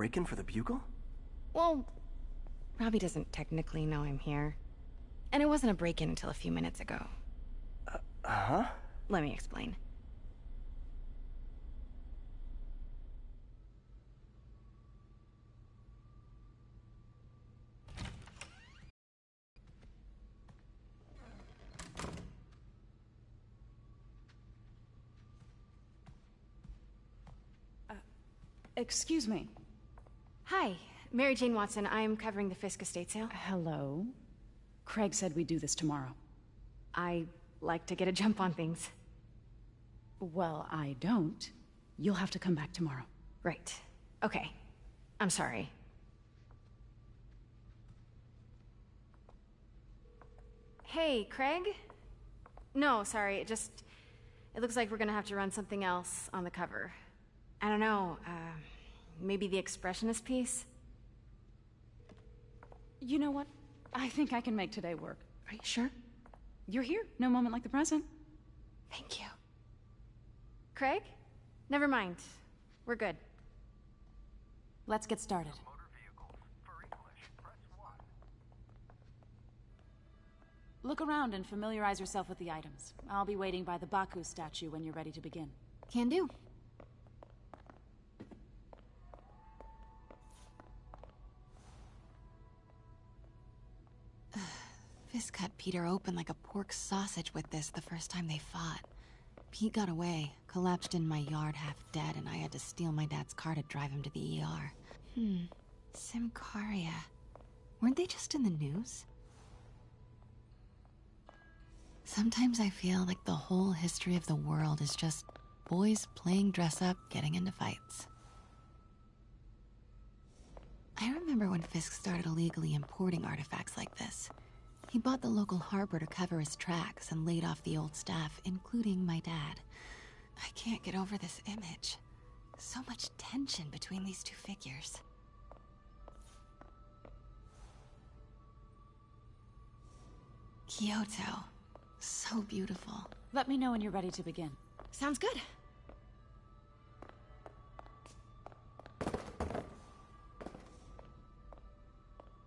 Break-in for the Bugle? Well, Robbie doesn't technically know I'm here. And it wasn't a break-in until a few minutes ago. Huh? Let me explain. Excuse me. Hi, Mary Jane Watson. I'm covering the Fisk estate sale. Hello. Craig said we'd do this tomorrow. I like to get a jump on things. Well, I don't. You'll have to come back tomorrow. Right. Okay. I'm sorry. Hey, Craig? No, sorry, it looks like we're gonna have to run something else on the cover. I don't know, maybe the expressionist piece? You know what? I think I can make today work. Are you sure? You're here. No moment like the present. Thank you. Craig? Never mind. We're good. Let's get started. Look around and familiarize yourself with the items. I'll be waiting by the Baku statue when you're ready to begin. Can do. Fisk cut Peter open like a pork sausage with this the first time they fought. Pete got away, collapsed in my yard half dead, and I had to steal my dad's car to drive him to the ER. Symkaria. Weren't they just in the news? Sometimes I feel like the whole history of the world is just boys playing dress-up, getting into fights. I remember when Fisk started illegally importing artifacts like this. He bought the local harbor to cover his tracks and laid off the old staff, including my dad. I can't get over this image. So much tension between these two figures. Kyoto. So beautiful. Let me know when you're ready to begin. Sounds good.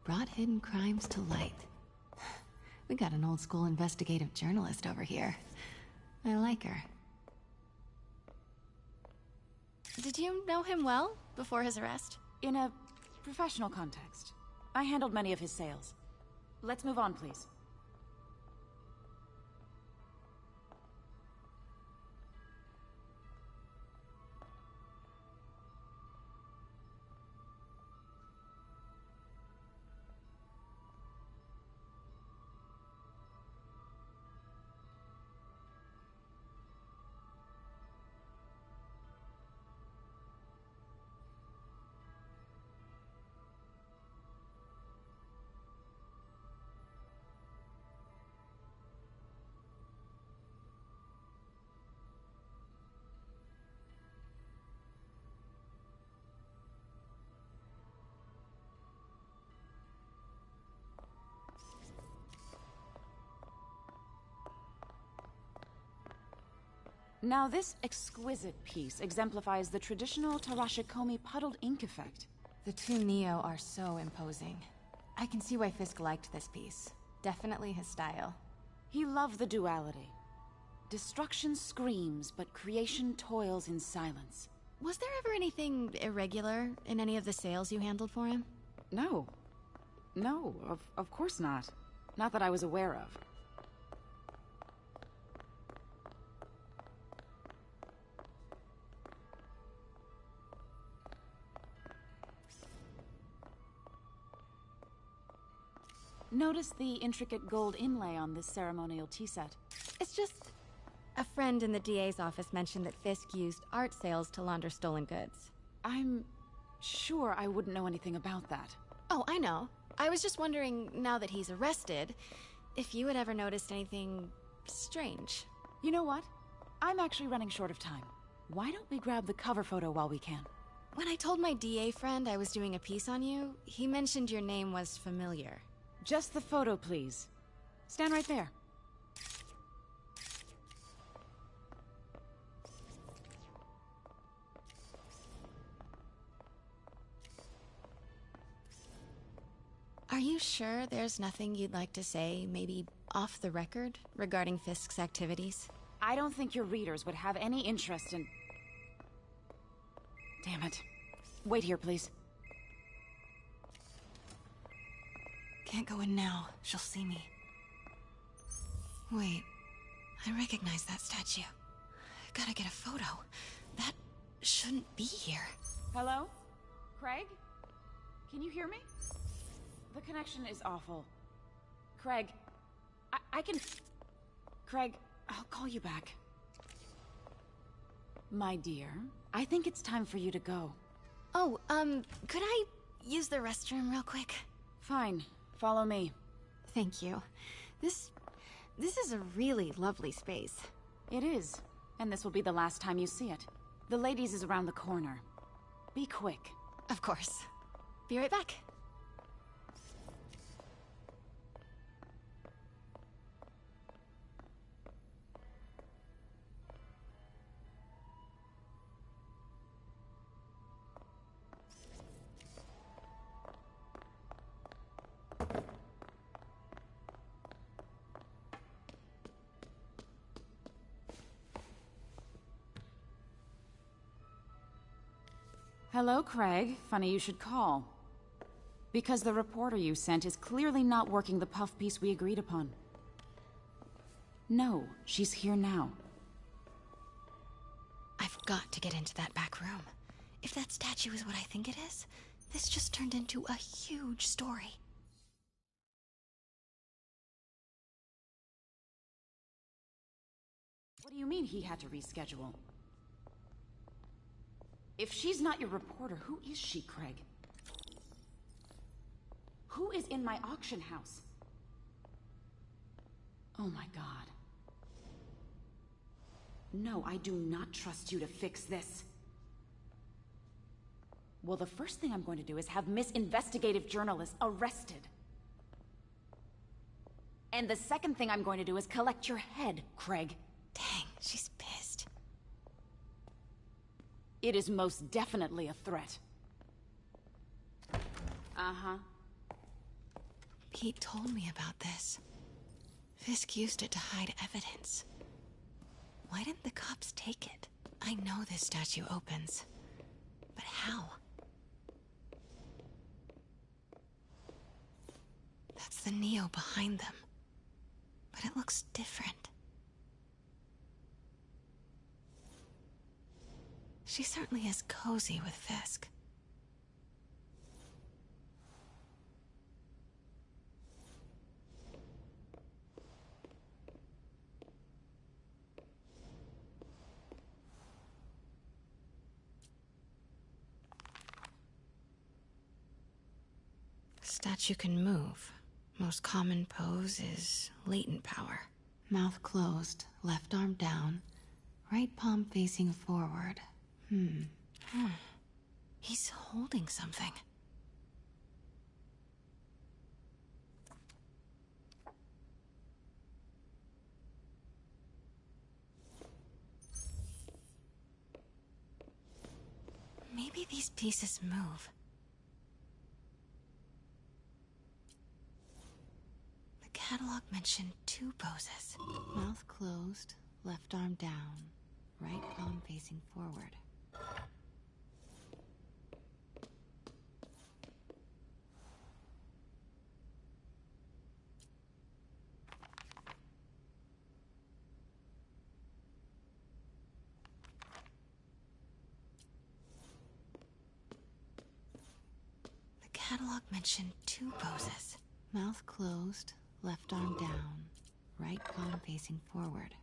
Brought hidden crimes to light. We got an old school investigative journalist over here. I like her. Did you know him well before his arrest? In a professional context. I handled many of his sales. Let's move on, please. Now this exquisite piece exemplifies the traditional Tarashikomi puddled ink effect. The two Neo are so imposing. I can see why Fisk liked this piece. Definitely his style. He loved the duality. Destruction screams, but creation toils in silence. Was there ever anything irregular in any of the sales you handled for him? No. No, of course not. Not that I was aware of. Notice the intricate gold inlay on this ceremonial tea set. It's just... a friend in the DA's office mentioned that Fisk used art sales to launder stolen goods. I'm sure I wouldn't know anything about that. Oh, I know. I was just wondering, now that he's arrested, if you had ever noticed anything strange. You know what? I'm actually running short of time. Why don't we grab the cover photo while we can? When I told my DA friend I was doing a piece on you, he mentioned your name was familiar. Just the photo, please. Stand right there. you sure there's nothing you'd like to say, maybe off the record, regarding Fisk's activities? I don't think your readers would have any interest in... Damn it. Wait here, please. Can't go in now. She'll see me. Wait. I recognize that statue. Gotta get a photo. That shouldn't be here. Hello? Craig? Can you hear me? The connection is awful. Craig, I can... Craig, I'll call you back. My dear, I think it's time for you to go. Oh, could I use the restroom real quick? Fine. Follow me. Thank you. This is a really lovely space. It is. And this will be the last time you see it. The ladies is around the corner. Be quick. Of course. Be right back. Hello, Craig. Funny you should call. Because the reporter you sent is clearly not working the puff piece we agreed upon. No, she's here now. I've got to get into that back room. If that statue is what I think it is, this just turned into a huge story. What do you mean he had to reschedule? If she's not your reporter, who is she, Craig? Who is in my auction house? Oh my god. No, I do not trust you to fix this. Well, the first thing I'm going to do is have Miss Investigative Journalist arrested. And the second thing I'm going to do is collect your head, Craig. Dang, she's pissed. It is most definitely a threat. Uh-huh. Pete told me about this. Fisk used it to hide evidence. Why didn't the cops take it? I know this statue opens. But how? That's the Neo behind them. But it looks different. She certainly is cozy with Fisk. Statue can move. Most common pose is latent power. Mouth closed, left arm down, right palm facing forward. He's holding something. Maybe these pieces move. The catalog mentioned 2 poses. Mouth closed, left arm down, right palm facing forward. The catalog mentioned 2 poses. Mouth closed, left arm down, right palm facing forward.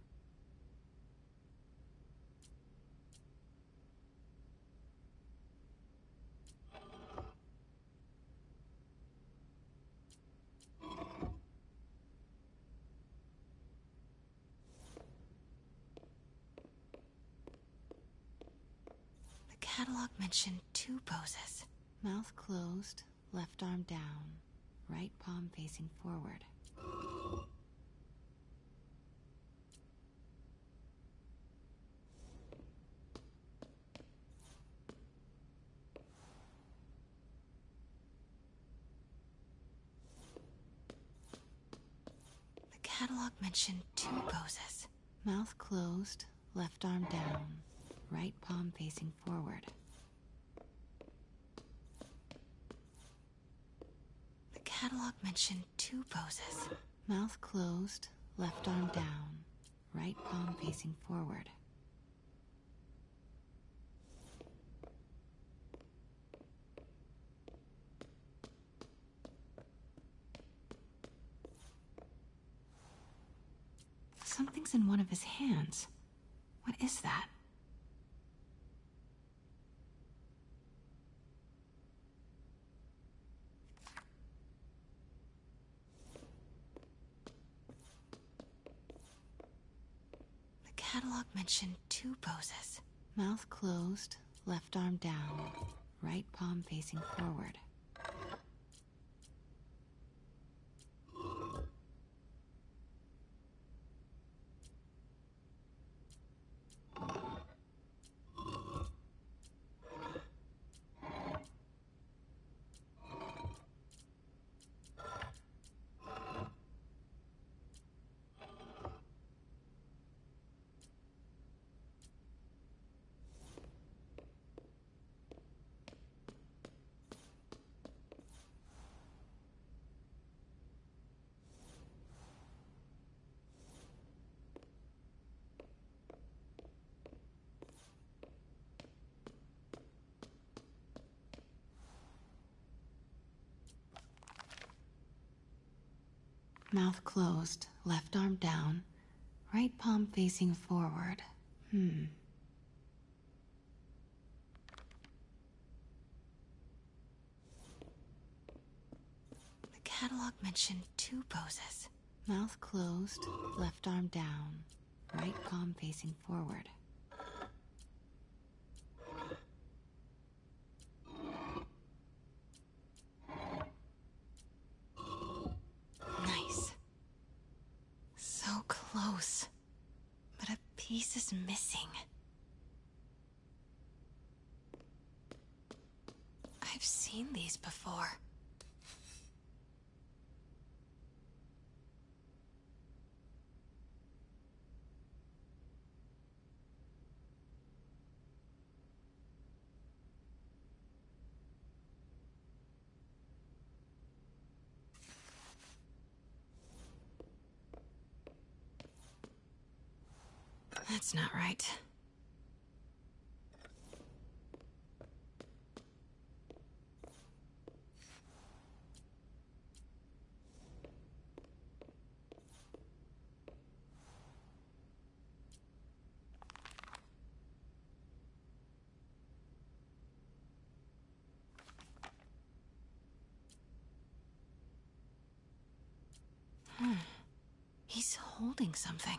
The catalog mentioned 2 poses. Mouth closed, left arm down, right palm facing forward. catalog mentioned 2 poses. Mouth closed, left arm down, right palm facing forward. The catalog mentioned 2 poses. Mouth closed, left arm down, right palm facing forward. Something's in one of his hands. What is that? The catalog mentioned 2 poses. Mouth closed, left arm down, right palm facing forward. Mouth closed, left arm down, right palm facing forward. The catalog mentioned 2 poses. Mouth closed, left arm down, right palm facing forward. Nice. So close. But a piece is missing. I've seen these before. That's not right. He's holding something.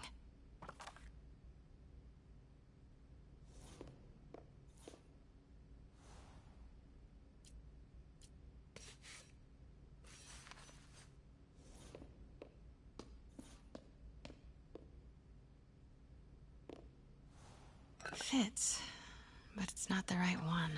Fits, but it's not the right one.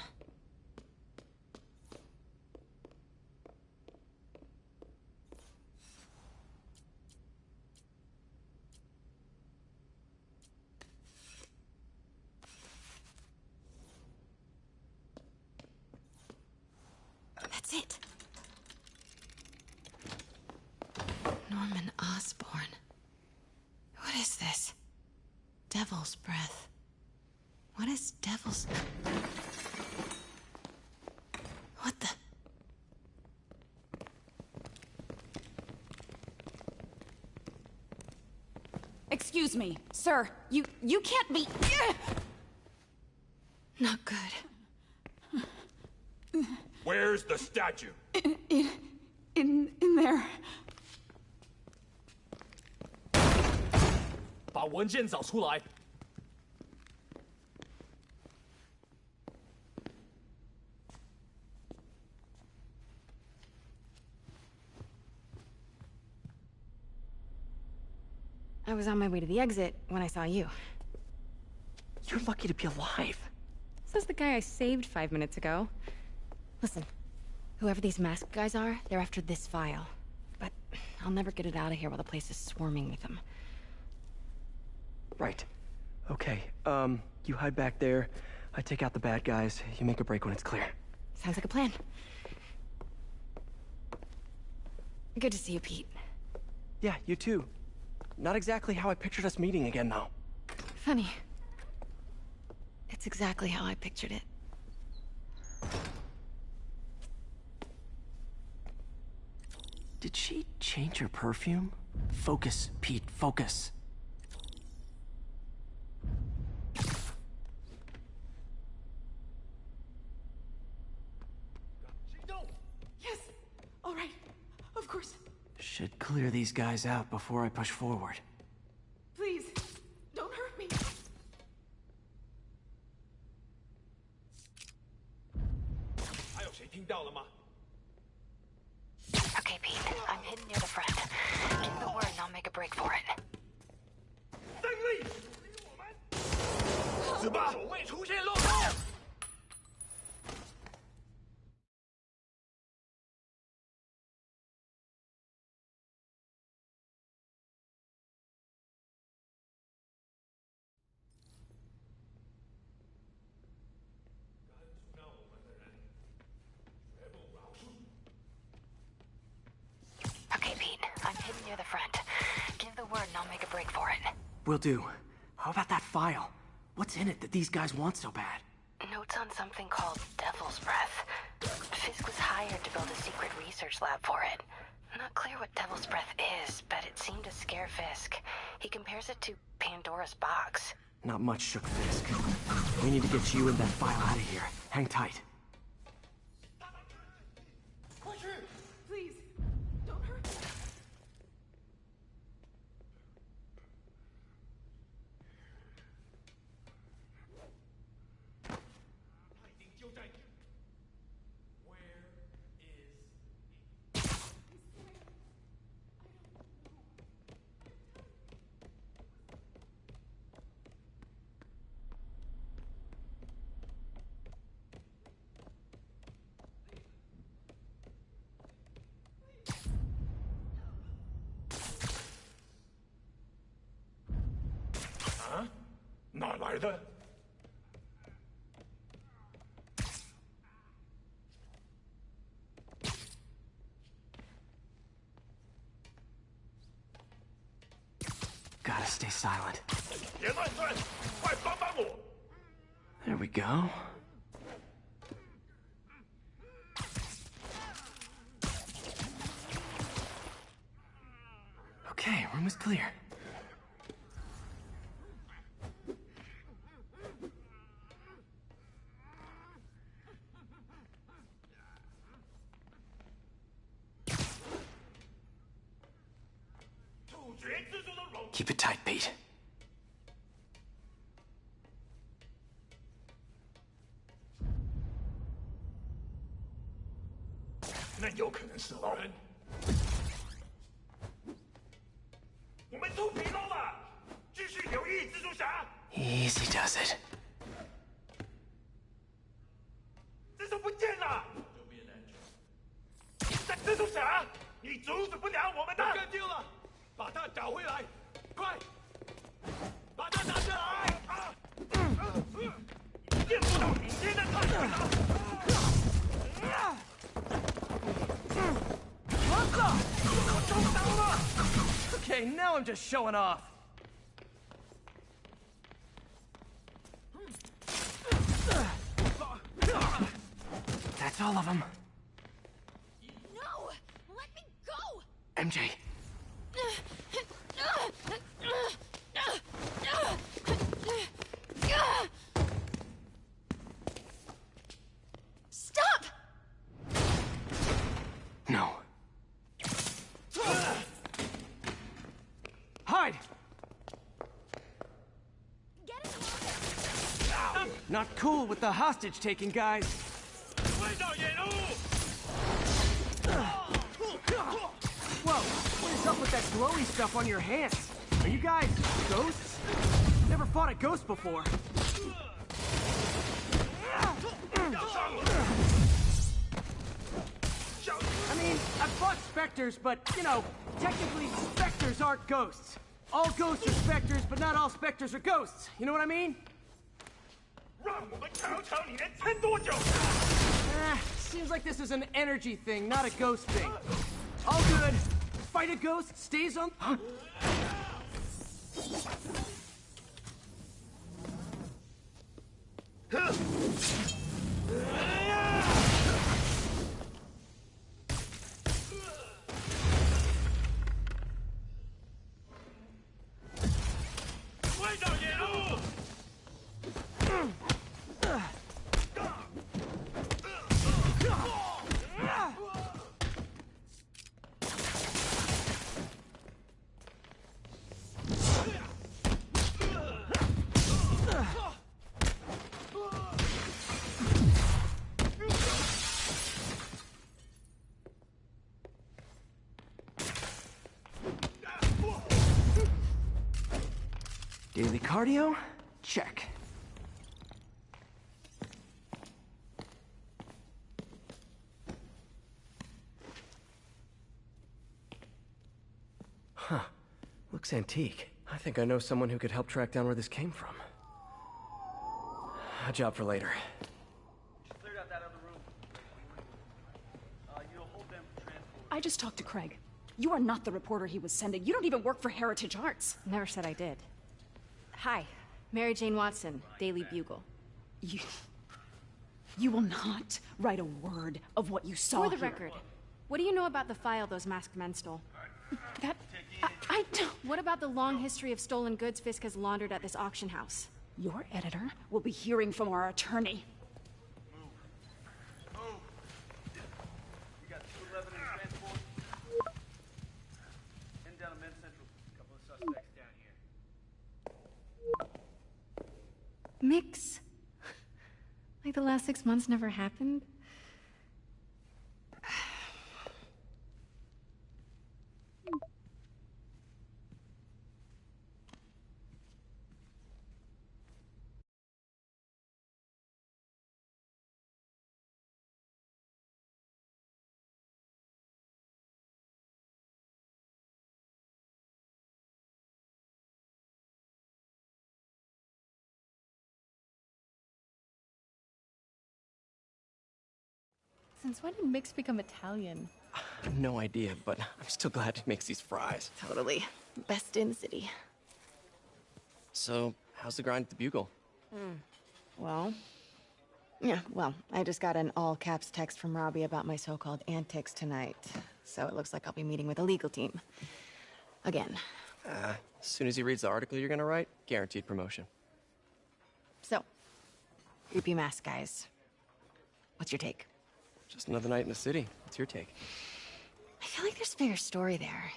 That's it. Norman Osborn. What is this? Devil's breath. What is devil's... What the... Excuse me, sir. You can't be... Not good. Where's the statue? In there. 把文件找出来。 I was on my way to the exit when I saw you. You're lucky to be alive. Says the guy I saved 5 minutes ago. Listen, whoever these masked guys are, they're after this file. But I'll never get it out of here while the place is swarming with them. Right. Okay, you hide back there. I take out the bad guys. You make a break when it's clear. Sounds like a plan. Good to see you, Pete. Yeah, you too. Not exactly how I pictured us meeting again, though. Funny. It's exactly how I pictured it. Did she change her perfume? Focus, Pete, focus. Yes! All right. Of course. Should clear these guys out before I push forward. Please, don't hurt me. Okay, Pete. I'm hidden near the front. Give the word and I'll make a break for it. 子霸，守卫出现漏洞。Okay, Pete. I'm hidden near the front. Give the word and I'll make a break for it. Will do. How about that file? What's in it that these guys want so bad? Notes on something called Devil's Breath. Fisk was hired to build a secret research lab for it. Not clear what Devil's Breath is, but it seemed to scare Fisk. He compares it to Pandora's box. Not much shook Fisk. We need to get you and that file out of here. Hang tight. Please, don't hurt me. Ah? 哪来的？ Gotta stay silent. 别乱转，快帮帮我！ There we go. Okay, room is clear. Keep it tight, Pete. 那有可能是老人。我们出纰漏了，继续留意蜘蛛侠。 Easy does it. 蜘蛛不见了！蜘蛛侠，你阻止不了我们的。干定了，把它找回来，快！把它拿下来！见不到顶尖的太阳了！ Okay, now I'm just showing off. That's all of them. No! Let me go! MJ. Stop! No. Hide! Get in here! Not cool with the hostage-taking guys. 快到野路！ Whoa, what is up with that glowy stuff on your hands? Are you guys ghosts? Never fought a ghost before. 要上了！ I mean, I've fuck specters, but, you know, technically specters aren't ghosts. All ghosts are specters, but not all specters are ghosts. You know what I mean? 让我们瞧瞧你能撑多久！ Seems like this is an energy thing, not a ghost thing. All good. Fight a ghost, stays on... Daily cardio? Check. Huh. Looks antique. I think I know someone who could help track down where this came from. A job for later. Cleared out that other room. You'll hold them for transport. I just talked to Craig. You are not the reporter he was sending. You don't even work for Heritage Arts. Never said I did. Hi, Mary Jane Watson, Daily Bugle. You will not write a word of what you saw For the here. record, what do you know about the file those masked men stole? That... I don't... What about the long history of stolen goods Fisk has laundered at this auction house? Your editor will be hearing from our attorney. Move. You got 211 in transport. And down to Men's Central. A couple of suspects down here. Mix? Like the last 6 months never happened? Since when did Mix become Italian? No idea, but I'm still glad he makes these fries. Totally. Best in the city. So, how's the grind at the Bugle? Well, I just got an all-caps text from Robbie about my so-called antics tonight. So it looks like I'll be meeting with the legal team. Again. As soon as he reads the article you're gonna write, guaranteed promotion. So, creepy mask guys. What's your take? Just another night in the city. What's your take? I feel like there's a bigger story there.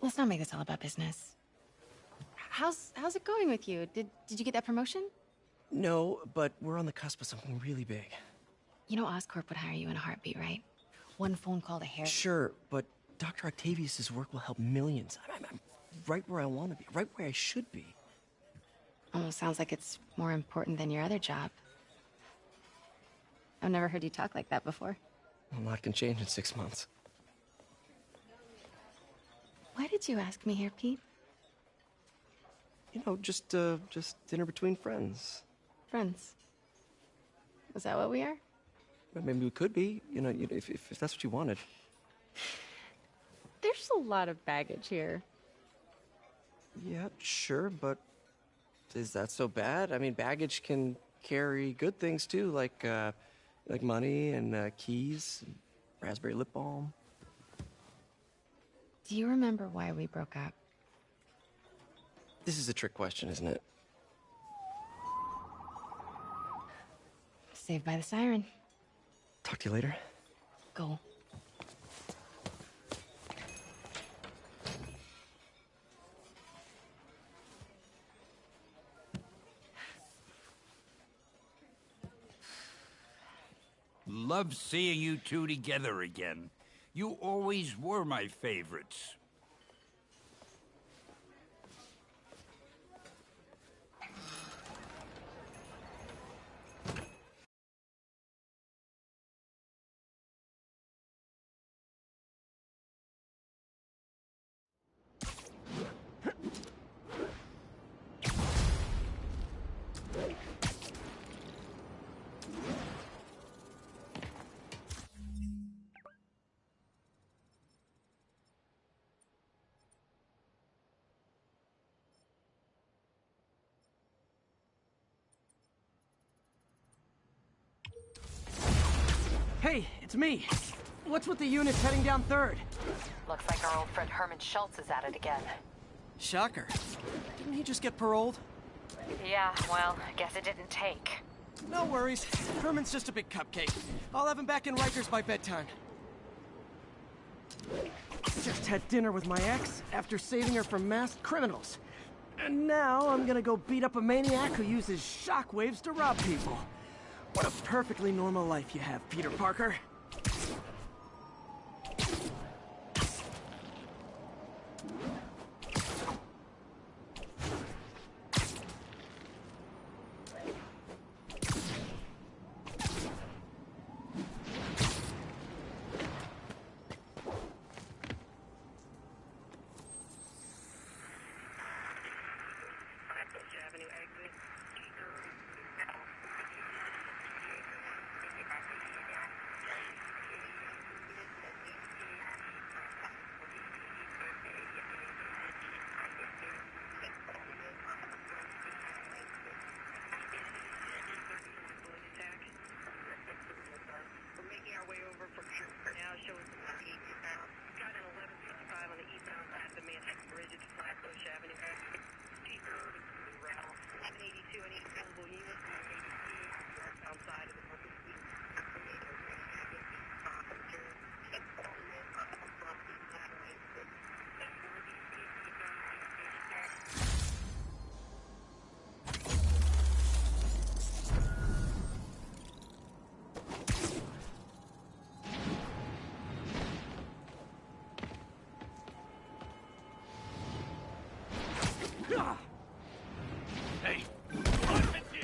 Let's not make this all about business. How's it going with you? Did you get that promotion? No, but we're on the cusp of something really big. You know Oscorp would hire you in a heartbeat, right? One phone call to Harry. Sure, but Dr. Octavius's work will help millions. I'm right where I want to be, right where I should be. Almost sounds like it's more important than your other job. I've never heard you talk like that before. A lot can change in 6 months. Why did you ask me here, Pete? You know, just dinner between friends. Friends. Is that what we are? But maybe we could be, if that's what you wanted. There's a lot of baggage here. Yeah, sure, but is that so bad? I mean, baggage can carry good things too, like money and keys, and raspberry lip balm. Do you remember why we broke up? This is a trick question, isn't it? Saved by the siren. Talk to you later. Go. Love seeing you two together again. You always were my favorites. Hey, it's me. What's with the units heading down 3rd? Looks like our old friend Herman Schultz is at it again. Shocker. Didn't he just get paroled? Yeah, well, I guess it didn't take. No worries. Herman's just a big cupcake. I'll have him back in Rikers by bedtime. Just had dinner with my ex after saving her from masked criminals. And now I'm gonna go beat up a maniac who uses shockwaves to rob people. What a perfectly normal life you have, Peter Parker.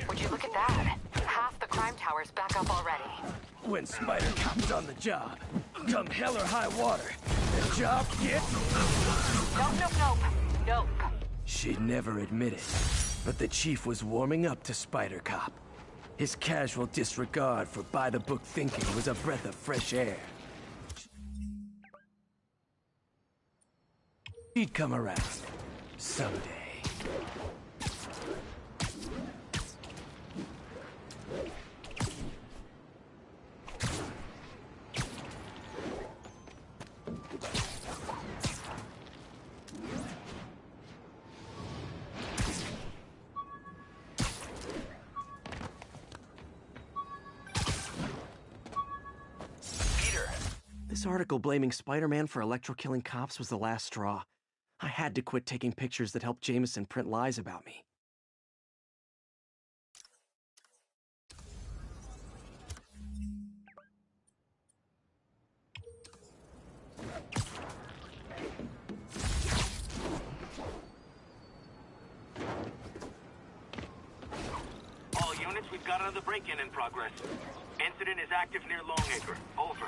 Would you look at that? Half the crime tower's back up already. When Spider Cop's on the job, come hell or high water, the job gets... Nope. She'd never admit it, but the chief was warming up to Spider Cop. His casual disregard for by-the-book thinking was a breath of fresh air. She'd come around. Someday. This article blaming Spider-Man for electro-killing cops was the last straw. I had to quit taking pictures that helped Jameson print lies about me. All units, we've got another break-in in progress. Incident is active near Longacre. Over.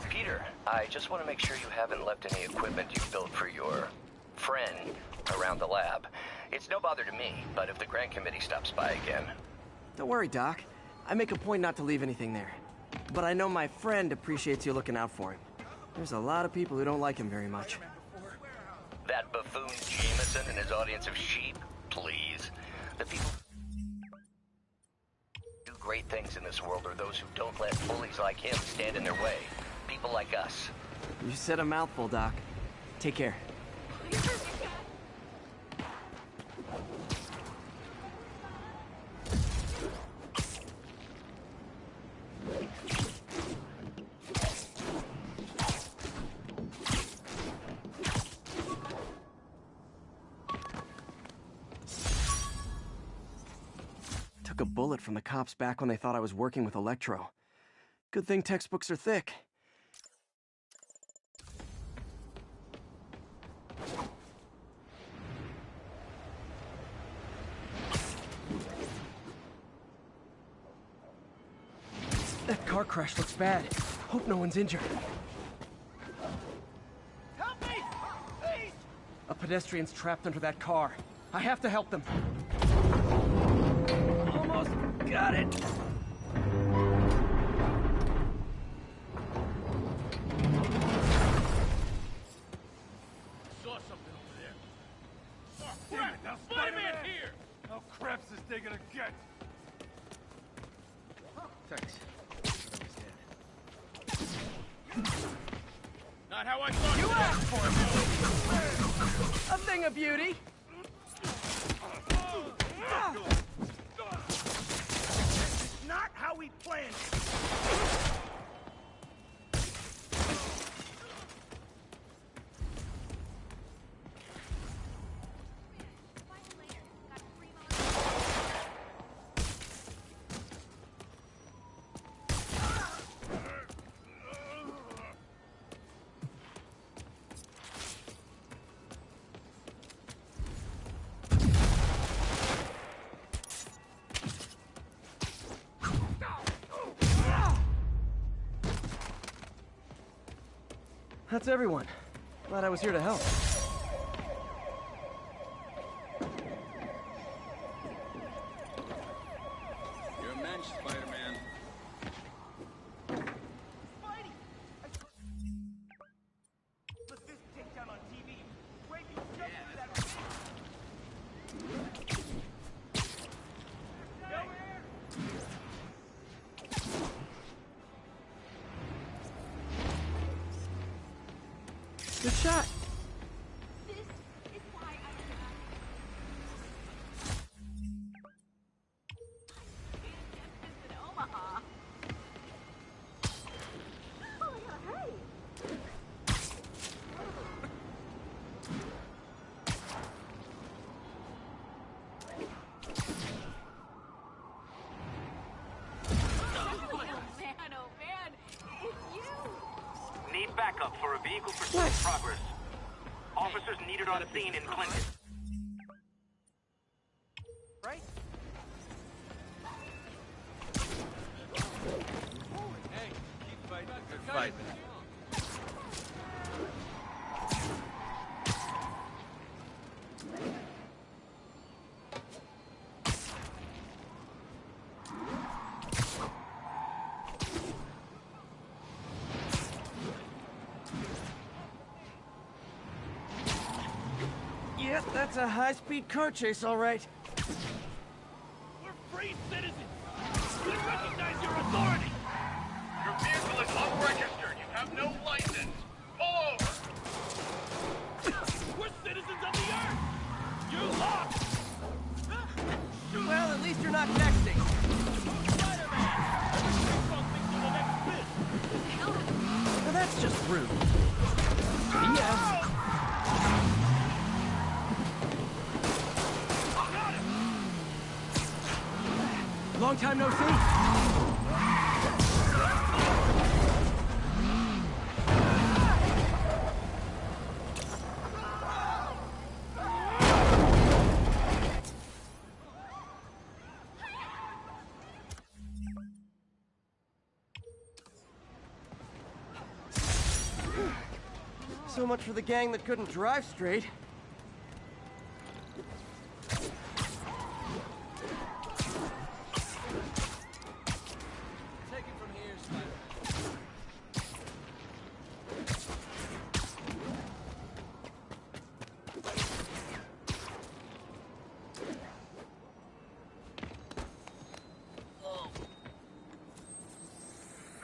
Peter, I just want to make sure you haven't left any equipment you built for your friend around the lab. It's no bother to me, but if the Grant Committee stops by again... Don't worry, Doc. I make a point not to leave anything there. But I know my friend appreciates you looking out for him. There's a lot of people who don't like him very much. That buffoon Jameson and his audience of sheep? Please. The people who do great things in this world are those who don't let bullies like him stand in their way. People like us. You said a mouthful, Doc. Take care. Took a bullet from the cops back when they thought I was working with Electro. Good thing textbooks are thick. That car crash looks bad. Hope no one's injured. Help me! Please! A pedestrian's trapped under that car. I have to help them. Almost got it! Saw something over there. Oh, crap! Now Spider-Man here! How craps is they gonna get? Thanks. Not how I thought. You asked for it! A thing of beauty! This is not how we planned it. That's everyone. Glad I was here to help. You're a mensch, Spider-Man. Spidey! The fist takedown on TV. Breaking just through that Good shot. This is why I in Omaha. Oh yeah, hey. Oh man, it's you. Need backup for a vehicle pursuit in progress. Officers needed on scene in Clinton. Right? Hey, keep fighting. Good fight. Yep, that's a high-speed car chase, all right. We're free citizens. We recognize your authority. Your vehicle is unregistered. You have no license. Pull over. We're citizens of the Earth. You lost. Well, at least you're not texting. Spider-Man. Everything's something to the next bit. Now that's just rude. Yeah. Long time no see. So much for the gang that couldn't drive straight. Take it from here, Spider-Man.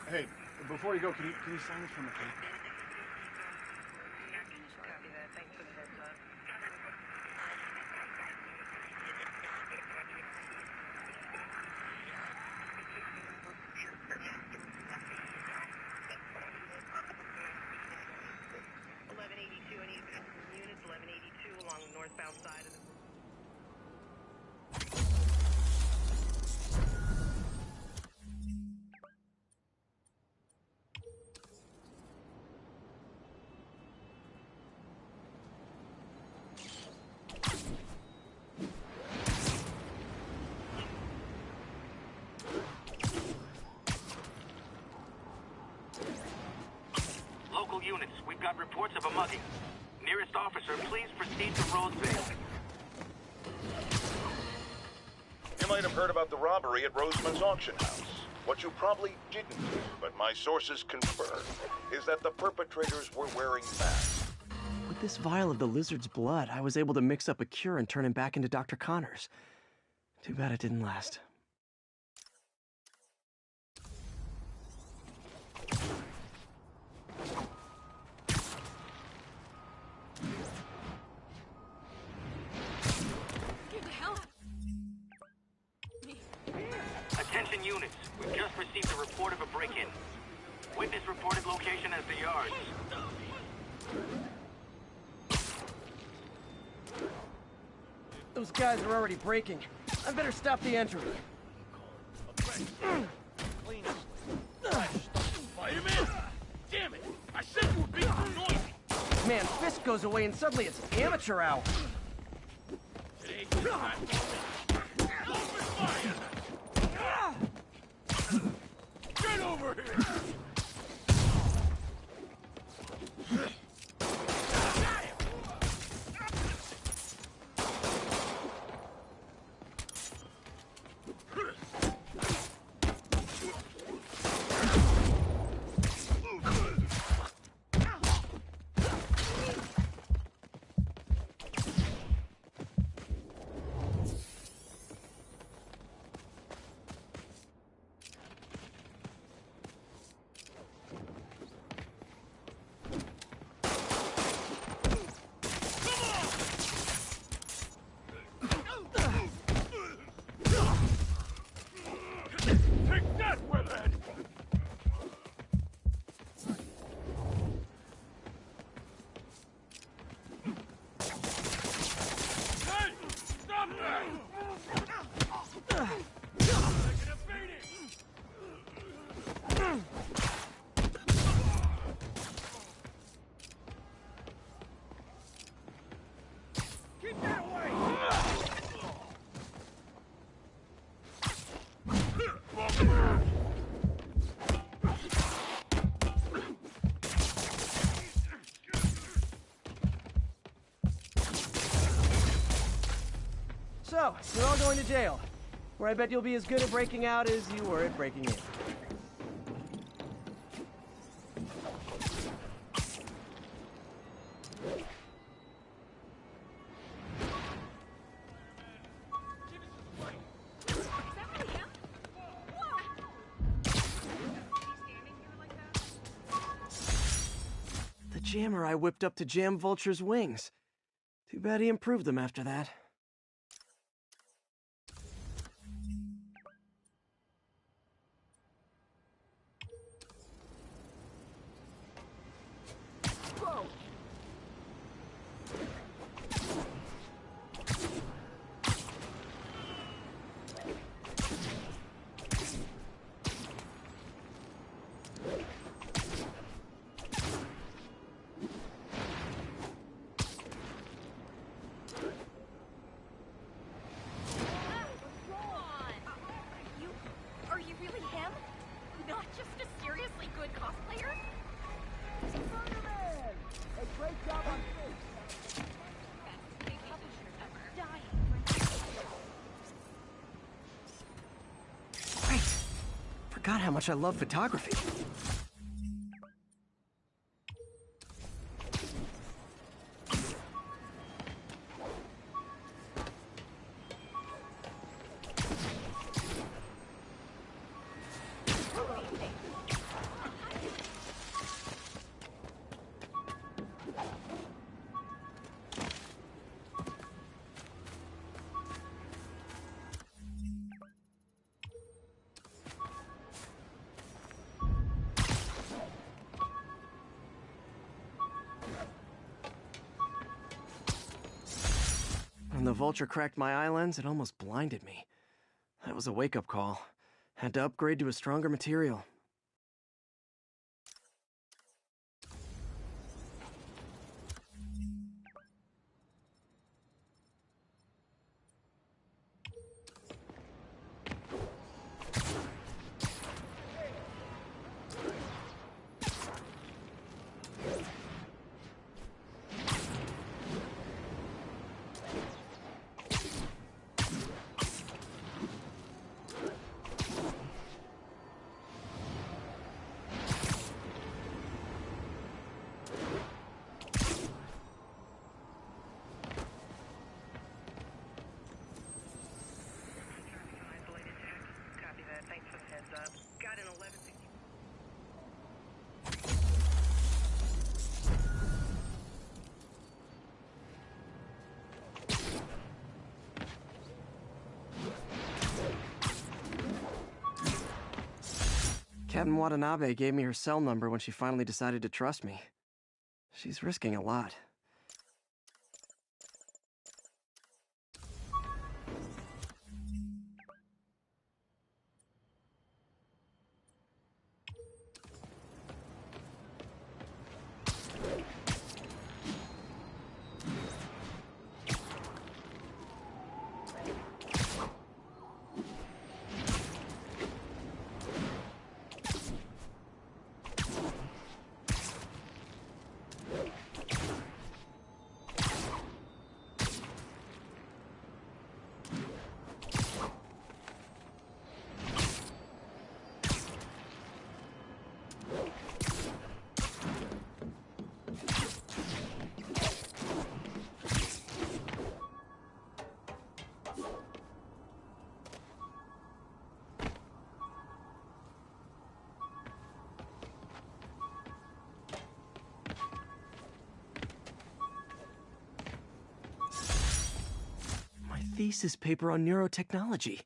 Hey, before you go, can you sign this for me, please? Local units, we've got reports of a mugging. Nearest officer, please proceed to Roseville. You might have heard about the robbery at Roseman's auction house. What you probably didn't, but my sources confirm, is that the perpetrators were wearing masks. With this vial of the lizard's blood, I was able to mix up a cure and turn him back into Dr. Connors. Too bad it didn't last. received a report of a break-in. Witness reported location as the yards. Those guys are already breaking. I better stop the entry. Spider-Man? Damn it! I said you were being too noisy! Man, Fisk goes away and suddenly it's amateur hour. Today's the time for me. Open fire! Get over here! Take that, Weatherhead! Hey! Stop that! Taking a beating! Keep that away! So, you're all going to jail, where I bet you'll be as good at breaking out as you were at breaking in. The jammer I whipped up to jam Vulture's wings. Too bad he improved them after that. Are you really him? Not just a seriously good cosplayer? Spider-Man! A great job on Fisk! Right. Forgot how much I love photography. When the Vulture cracked my eye lens, it almost blinded me. That was a wake-up call. Had to upgrade to a stronger material. Captain Watanabe gave me her cell number when she finally decided to trust me. She's risking a lot. Thesis paper on neurotechnology.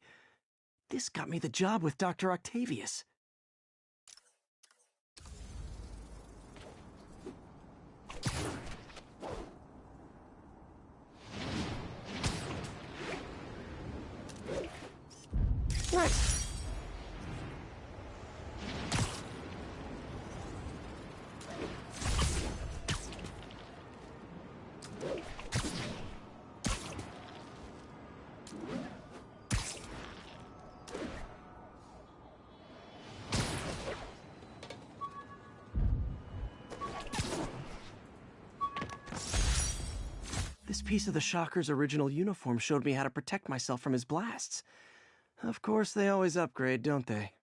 This got me the job with Dr. Octavius. Nice. This piece of the Shocker's original uniform showed me how to protect myself from his blasts. Of course, they always upgrade, don't they?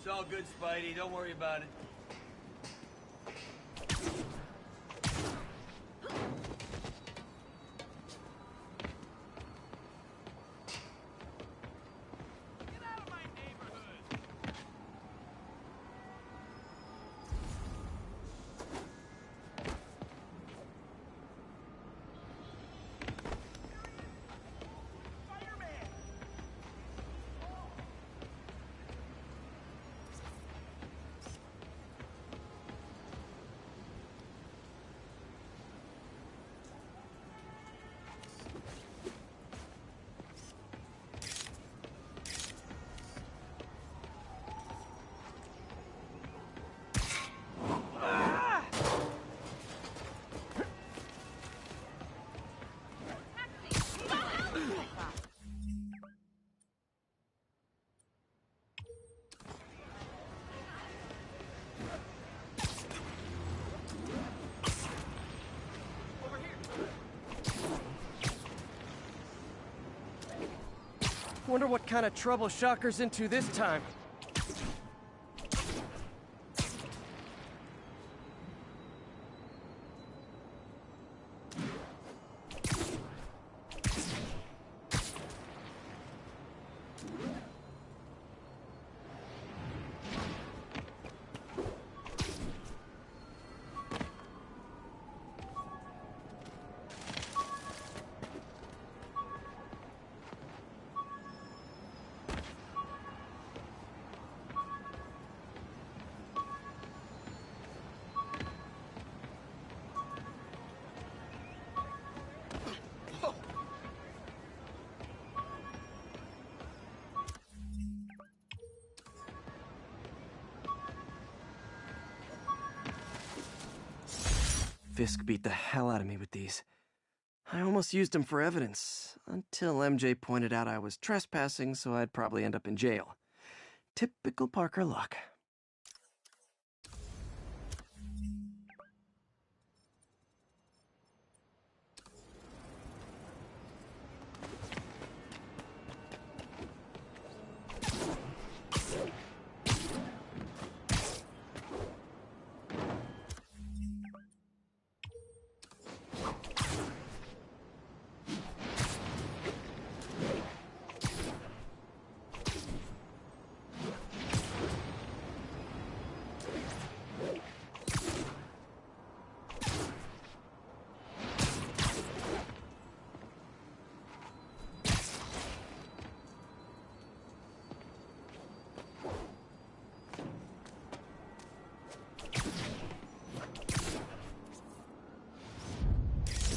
It's all good, Spidey. Don't worry about it. Wonder what kind of trouble Shocker's into this time. Fisk beat the hell out of me with these. I almost used him for evidence, until MJ pointed out I was trespassing, so I'd probably end up in jail. Typical Parker luck.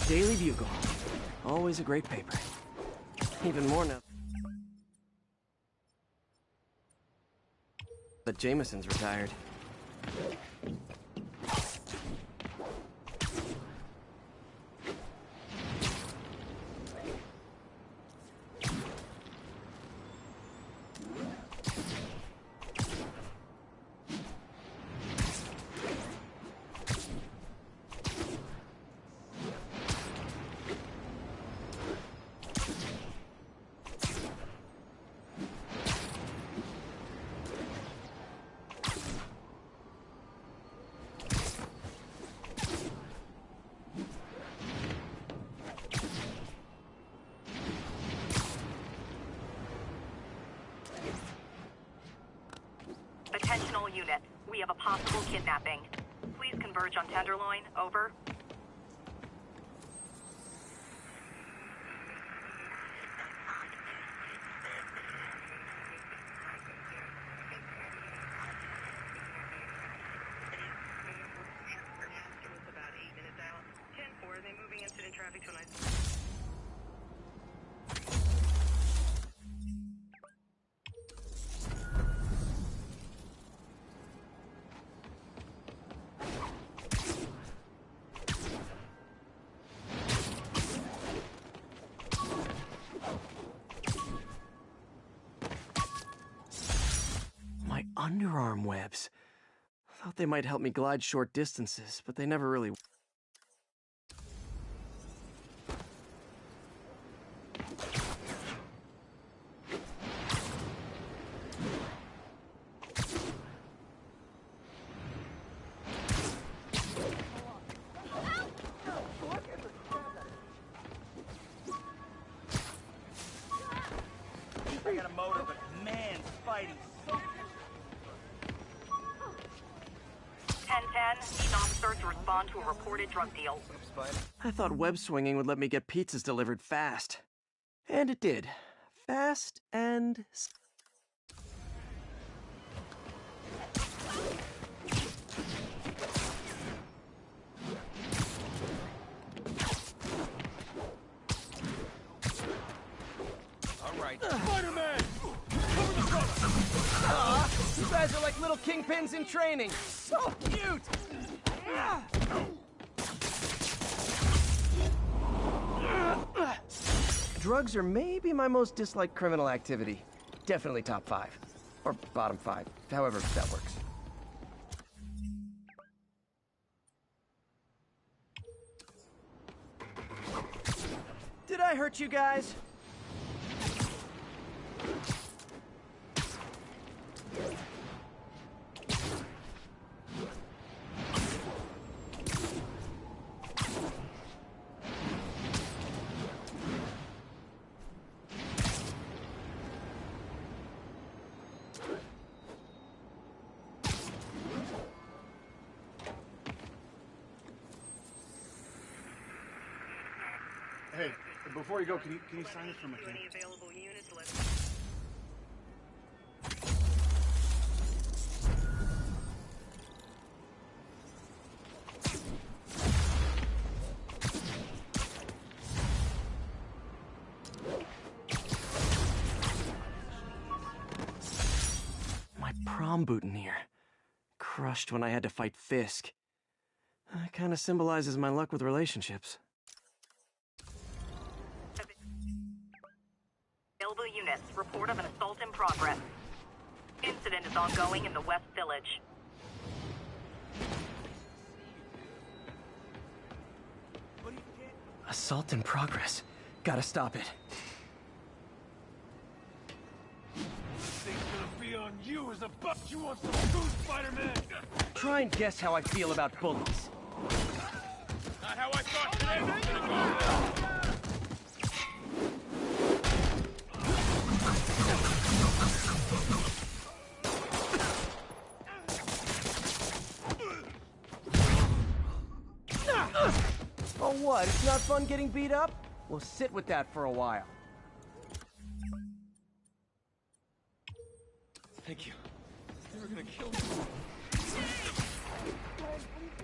Daily Bugle. Always a great paper. Even more now that Jameson's retired. Attention all units. We have a possible kidnapping. Please converge on Tenderloin. Over. Underarm webs. Thought they might help me glide short distances, but they never really... I got a motor, but man, Spidey. 1010, these officers to respond to a reported drug deal. I thought web swinging would let me get pizzas delivered fast. And it did. Fast and... All right, Spider-Man! You guys are like little kingpins in training. So cute! Drugs are maybe my most disliked criminal activity. Definitely top 5. Or bottom 5, however that works. Did I hurt you guys? Hey, before you go, can you sign this for me? My prom boutonniere. Crushed when I had to fight Fisk. That kind of symbolizes my luck with relationships. Available units, report of an assault in progress. Incident is ongoing in the West Village. Assault in progress. Gotta stop it. Thing's gonna be on you as a buck. You want some food, Spider-Man? Try and guess how I feel about bullies. Not how I thought today was gonna go. Oh what, it's not fun getting beat up? We'll sit with that for a while. Thank you. They were gonna kill me.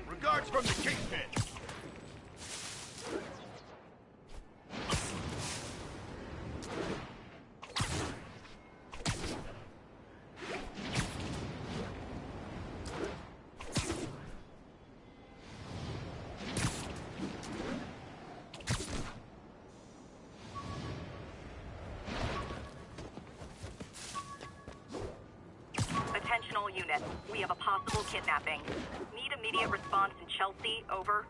Regards from the Kingpin. Attention all units. We have a possible kidnapping. Need immediate response in Chelsea, over.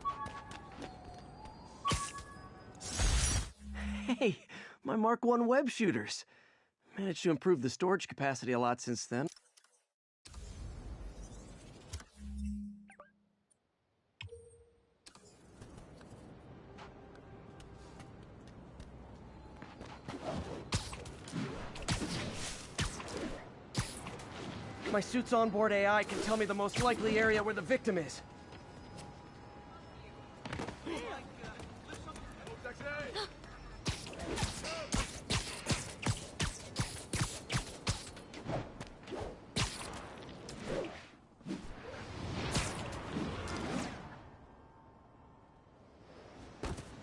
Hey, my Mark 1 web shooters. Managed to improve the storage capacity a lot since then. My suit's onboard AI can tell me the most likely area where the victim is.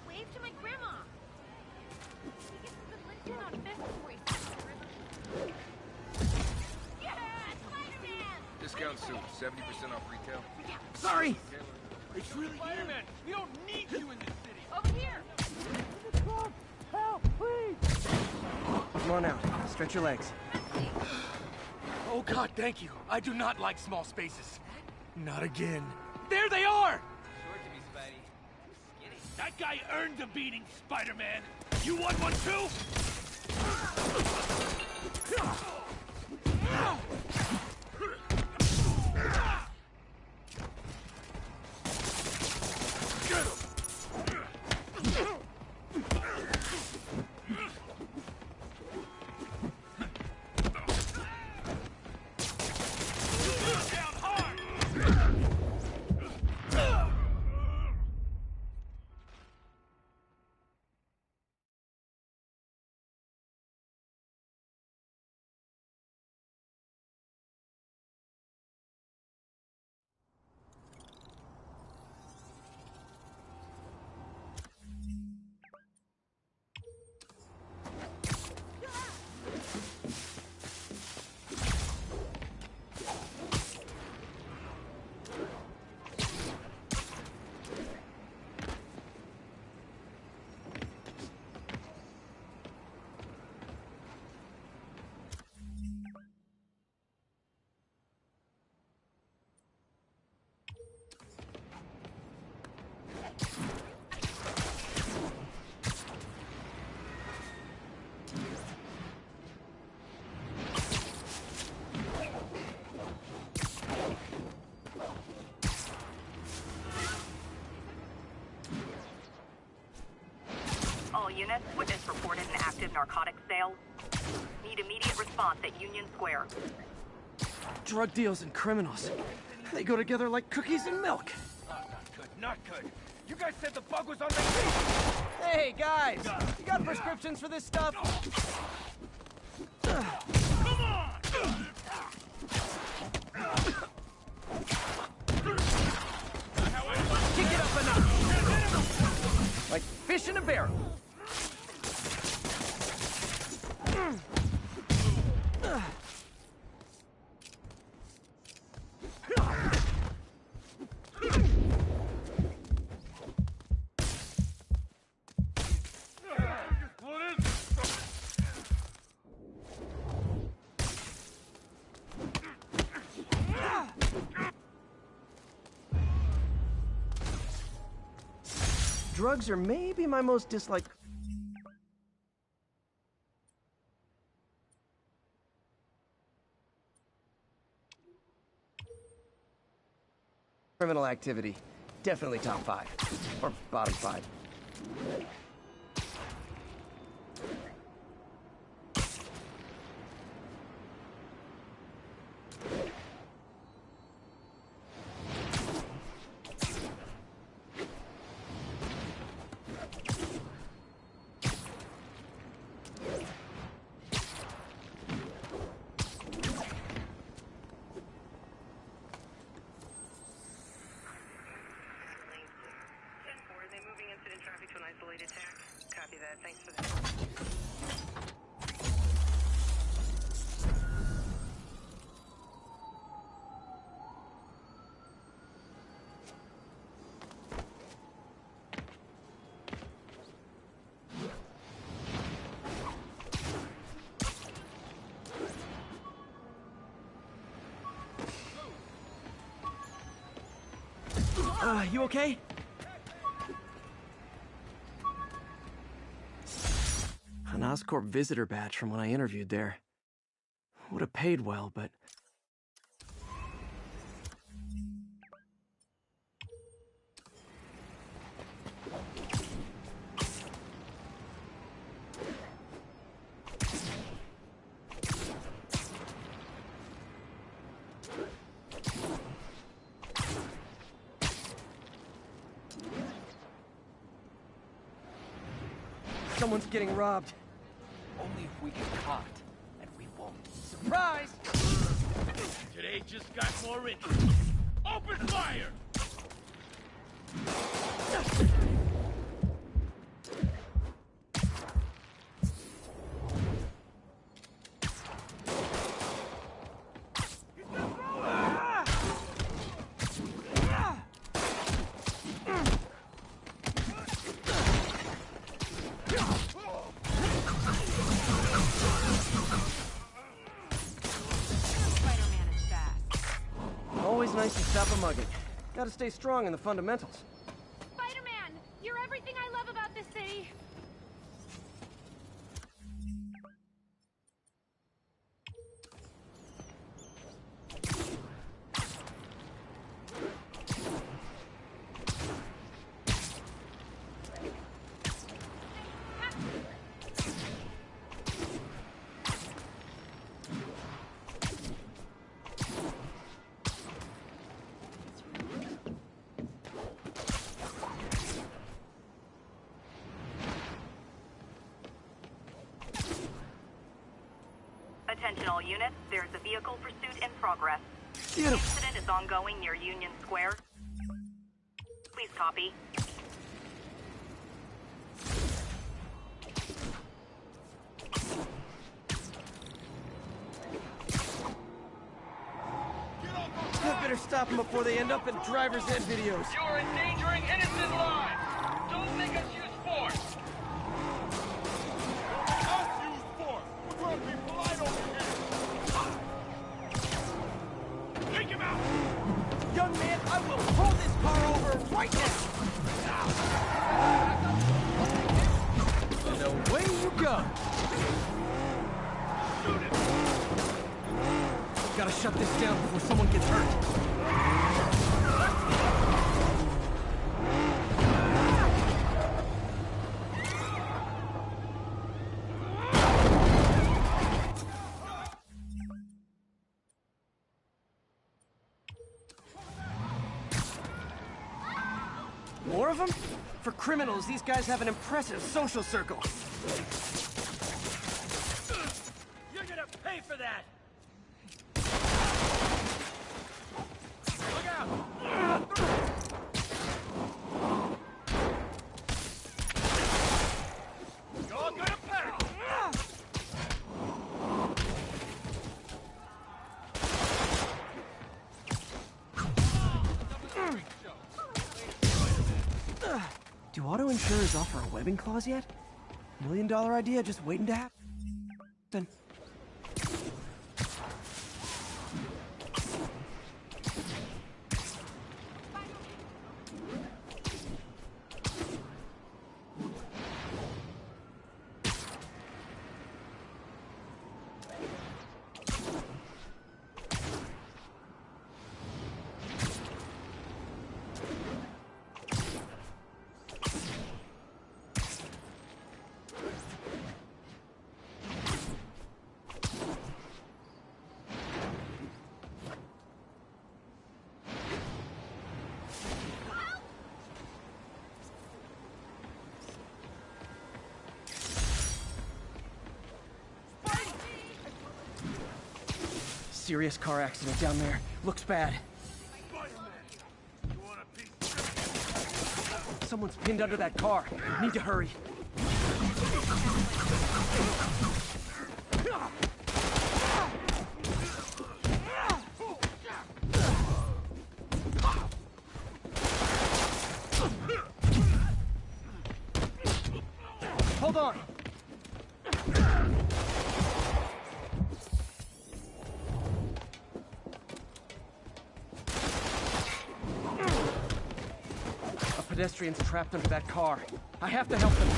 Wave to my grandma. We get some good LinkedIn on Fist Boys. Yeah, Spider-Man! Discount suit, 70% off retail. Sorry! It's really Spider-Man. We don't need you in this city. Over here! Help, please! Come on out. Stretch your legs. Oh God, thank you. I do not like small spaces. Not again. There they are! Short to me, Spidey. Skinny. That guy earned the beating, Spider-Man. You want one too? Get him! Down hard! All units, witness reported an active narcotics sale. Need immediate response at Union Square. Drug deals and criminals. They go together like cookies and milk. Not good, not good. You guys said the bug was on vacation. Hey, guys! You got prescriptions for this stuff? Come on! Kick it up enough! Like fish in a barrel. drugs are maybe my most disliked... criminal activity. Definitely top 5. Or bottom 5. You okay? An Oscorp visitor badge from when I interviewed there. Would have paid well, but... Someone's getting robbed. Only if we get caught, and we won't. Surprise! Today just got more interesting. Open fire! Always nice to stop a mugging. Gotta stay strong in the fundamentals. Spider-Man! You're everything I love about this city! Attention all units, there's a vehicle pursuit in progress. Beautiful. The incident is ongoing near Union Square. Please copy. I better stop them before they end up in driver's ed videos. You're endangering innocent lives! Don't make us use force! Take him out! Young man, I will pull this car over right now! And away you go! Shoot him! Gotta shut this down before someone gets hurt. More of them? For criminals, these guys have an impressive social circle. You're gonna pay for that! Look out! You're gonna pay! Do auto insurers offer a webbing clause yet? $1 million idea just waiting to happen. serious car accident down there. Looks bad. Someone's pinned under that car. Need to hurry. Hold on. A pedestrian's trapped under that car. I have to help them.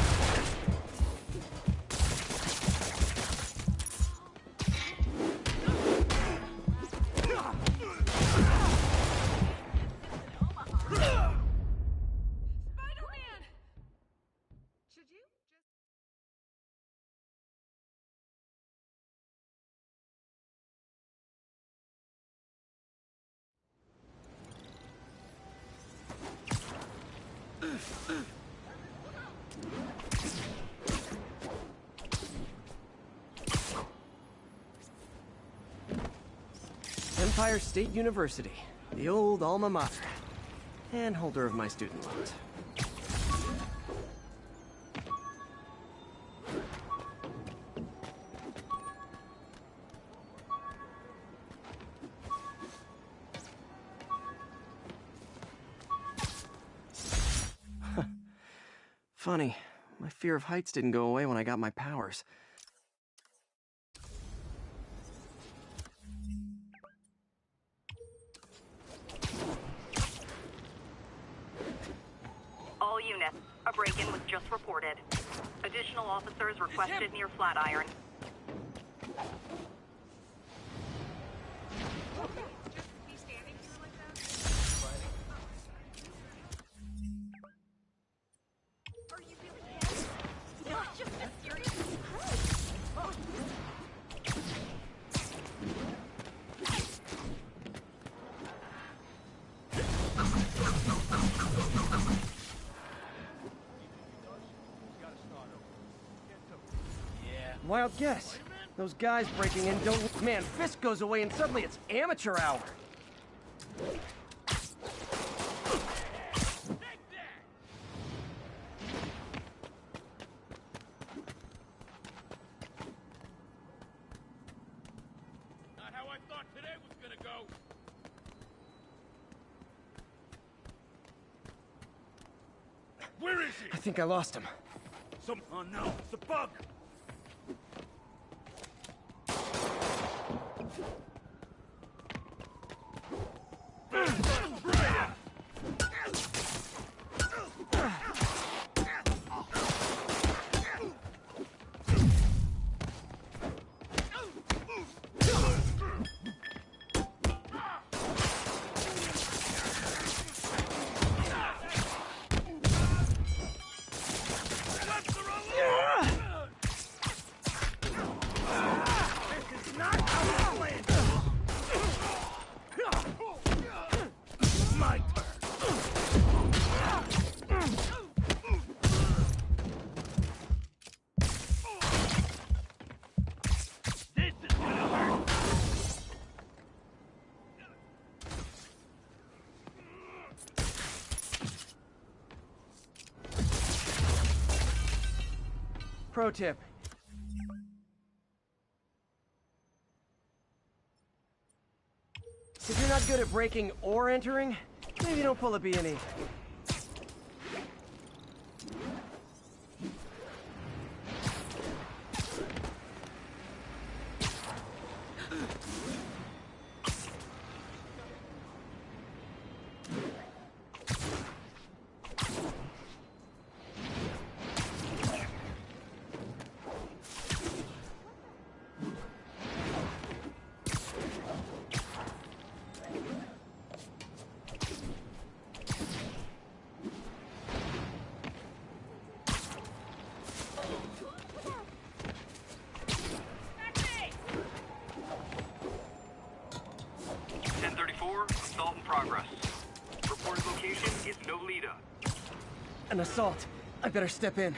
Empire State University, the old alma mater, and holder of my student loans. Funny, my fear of heights didn't go away when I got my powers. All units, a break-in was just reported. Additional officers requested near Flatiron. Wild guess. Those guys breaking in don't... Man, Fisk goes away and suddenly it's amateur hour. Not how I thought today was gonna go. Where is he? I think I lost him. Oh no, it's a bug! Pro tip. If you're not good at breaking or entering, maybe don't pull a B&E. Assault in progress. Reported location is Nolita. An assault. I better step in.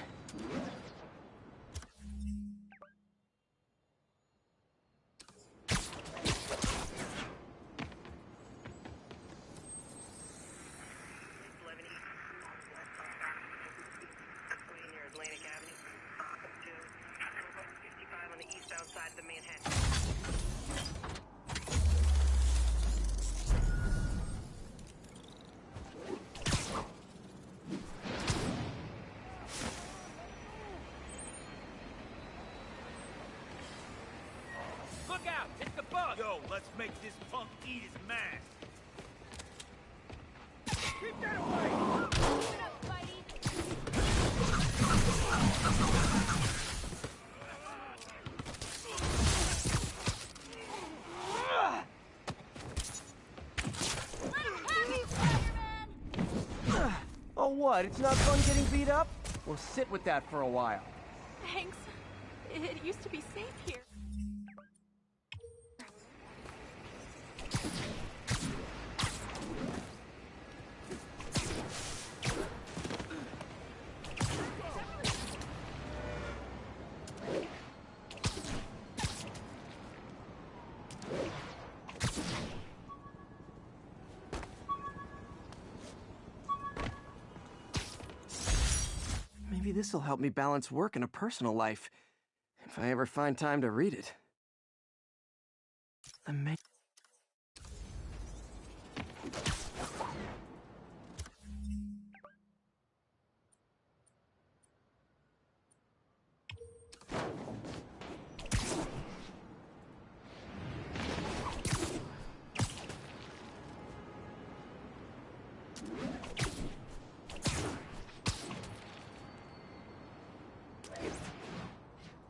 attention. Look out! It's the bug! Yo, let's make this punk eat his mask. Keep that away! Open up, Spidey! Oh, what? It's not fun getting beat up? Well, sit with that for a while. Thanks. It used to be safe here. Maybe this'll help me balance work and a personal life, if I ever find time to read it.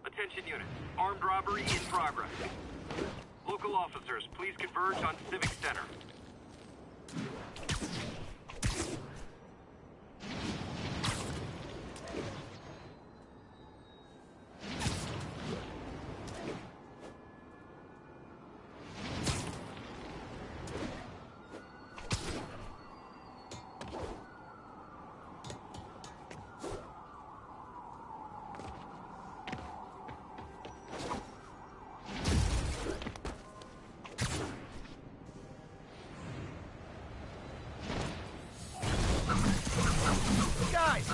Attention units. Armed robbery in progress. Local officers, please converge on Civic Center.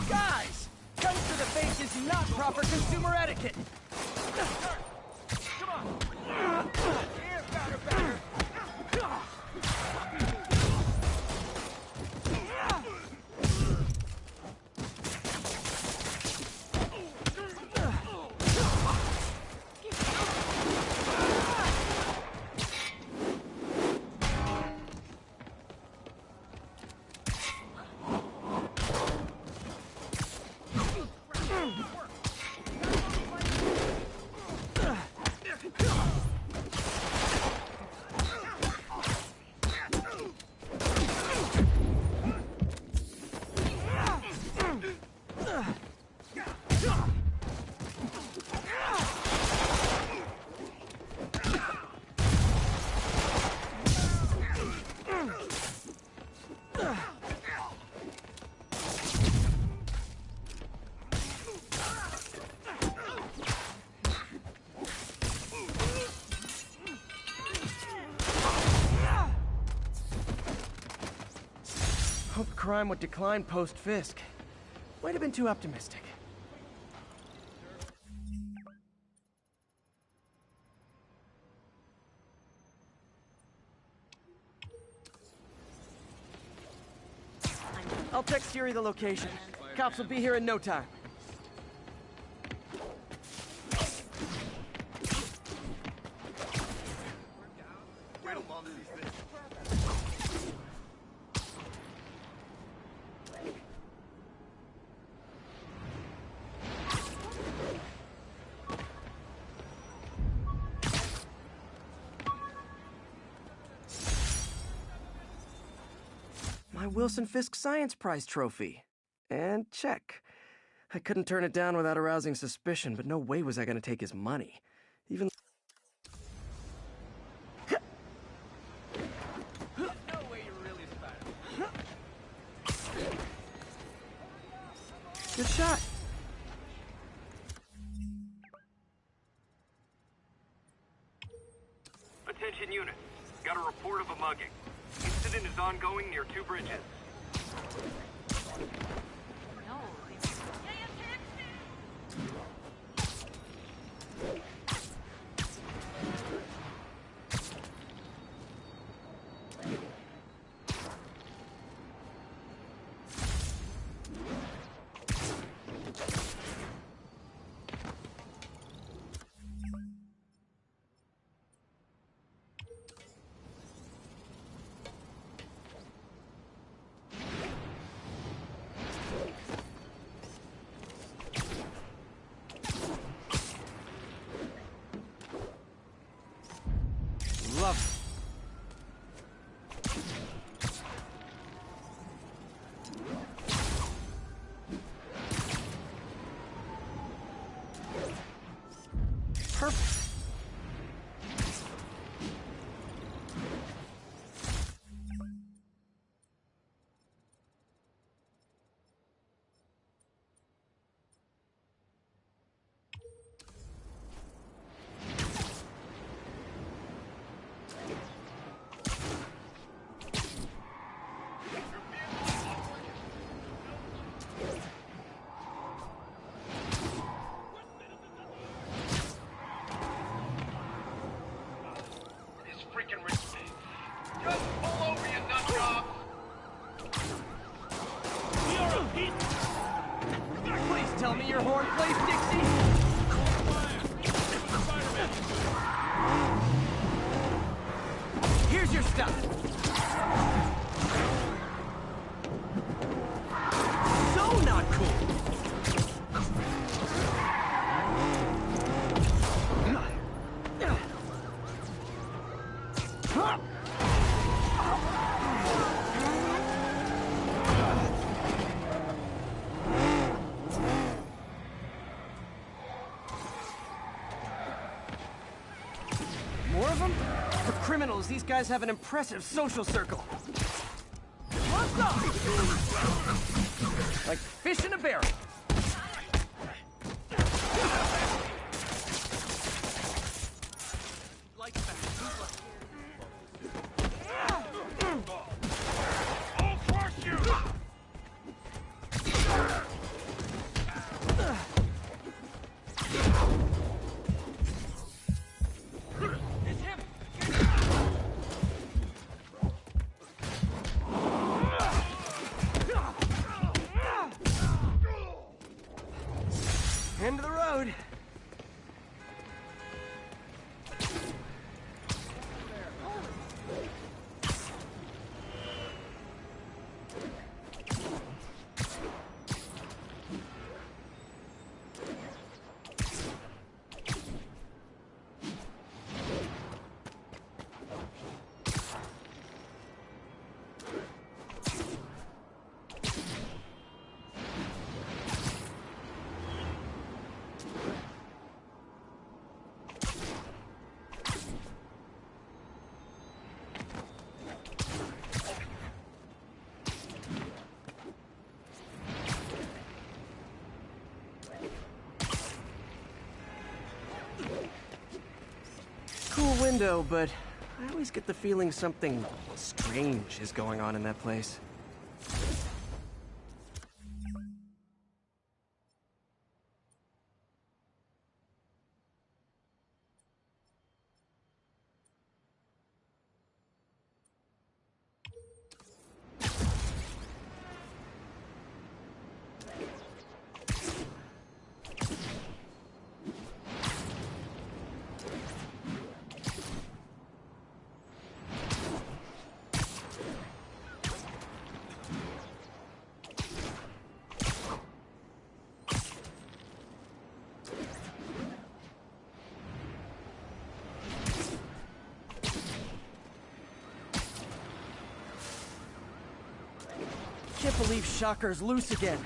Guys! Guns to the face is not proper consumer etiquette! Come on! Here, batter! Hope crime would decline post-Fisk. Might have been too optimistic. I'll text Yuri the location. Cops will be here in no time. My Wilson Fisk Science Prize trophy. And check. I couldn't turn it down without arousing suspicion, but no way was I gonna take his money. Even... Good shot. Attention units. Got a report of a mugging. Incident is ongoing near two bridges. perf? It's freaking risky. Just pull over, you nut job! We are a hit! Please tell me your horn plays Dixie! Here's your stuff! So not cool! More of them? For criminals, these guys have an impressive social circle. What's up? Like fish in a barrel. Like that. I'll crush you! It's him! End of the road. Cool window, but I always get the feeling something strange is going on in that place. Can't believe Shocker's loose again.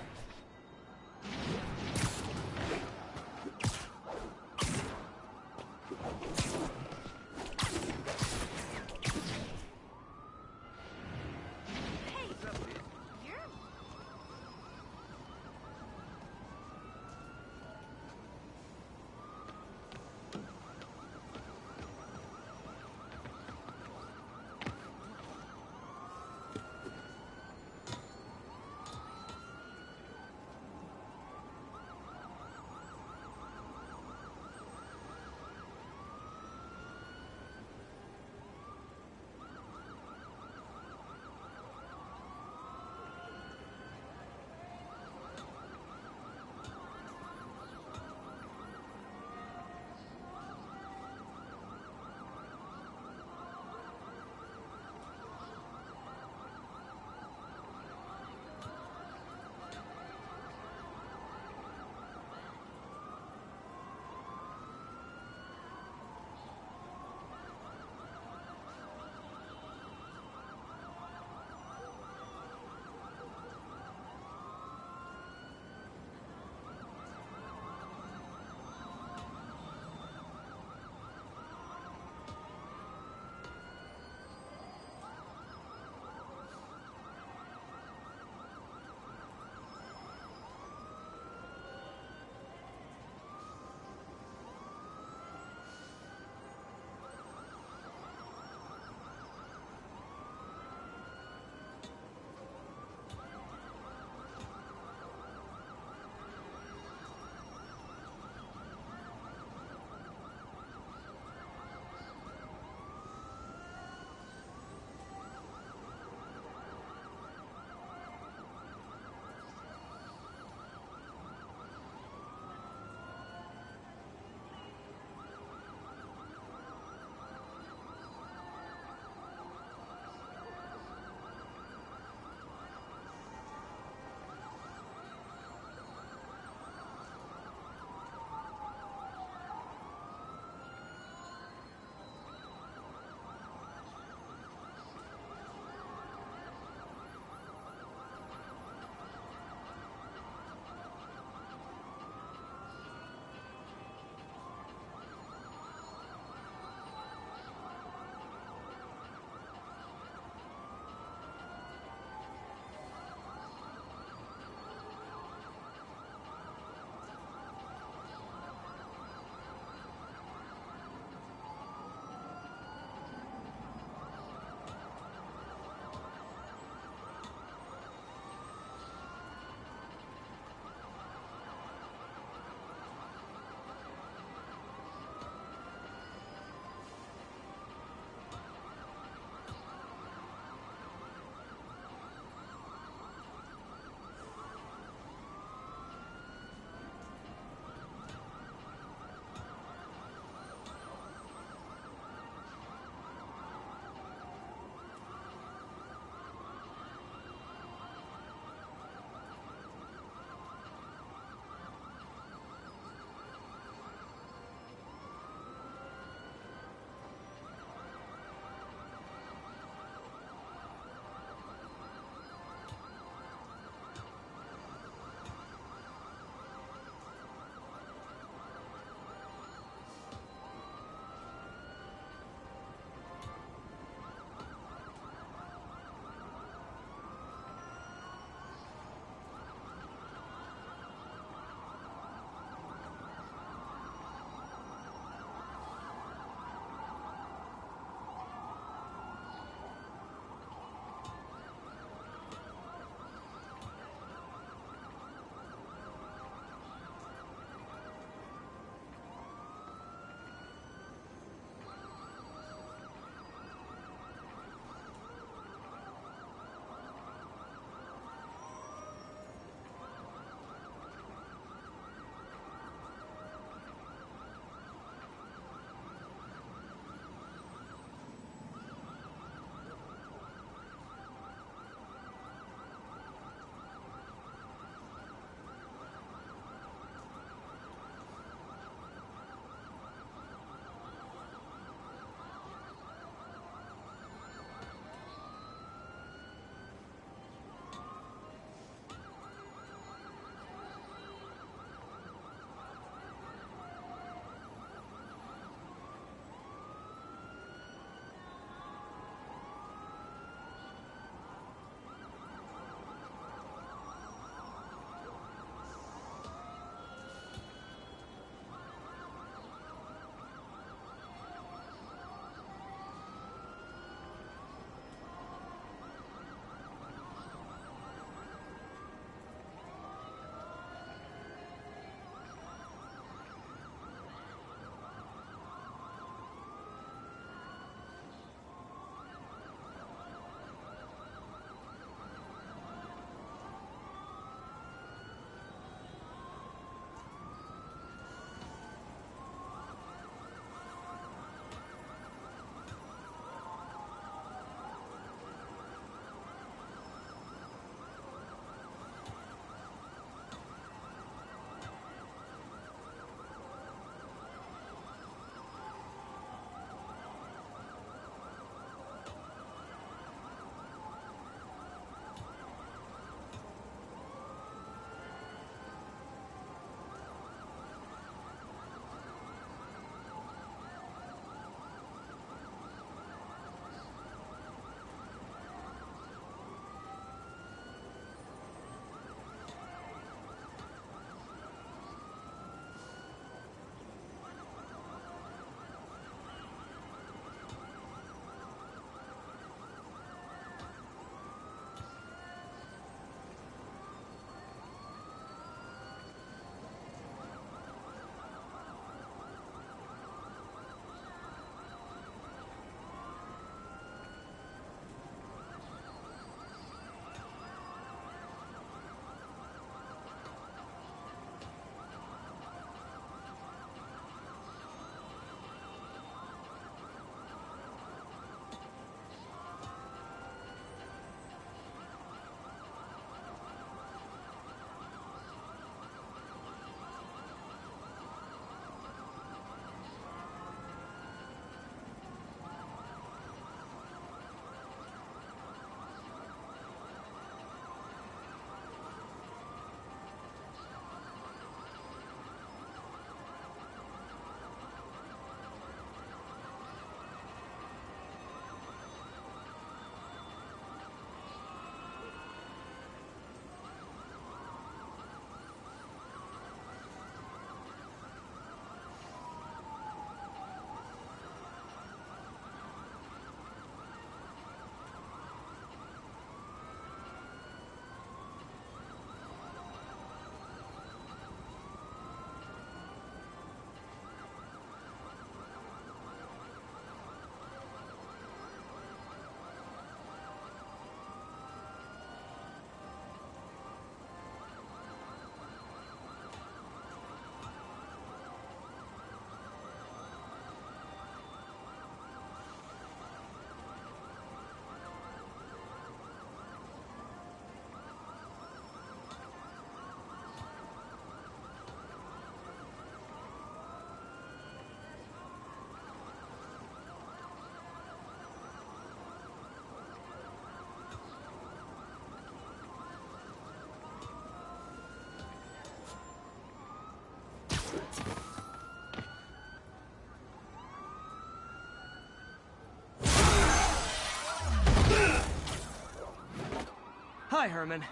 Hi, Herman.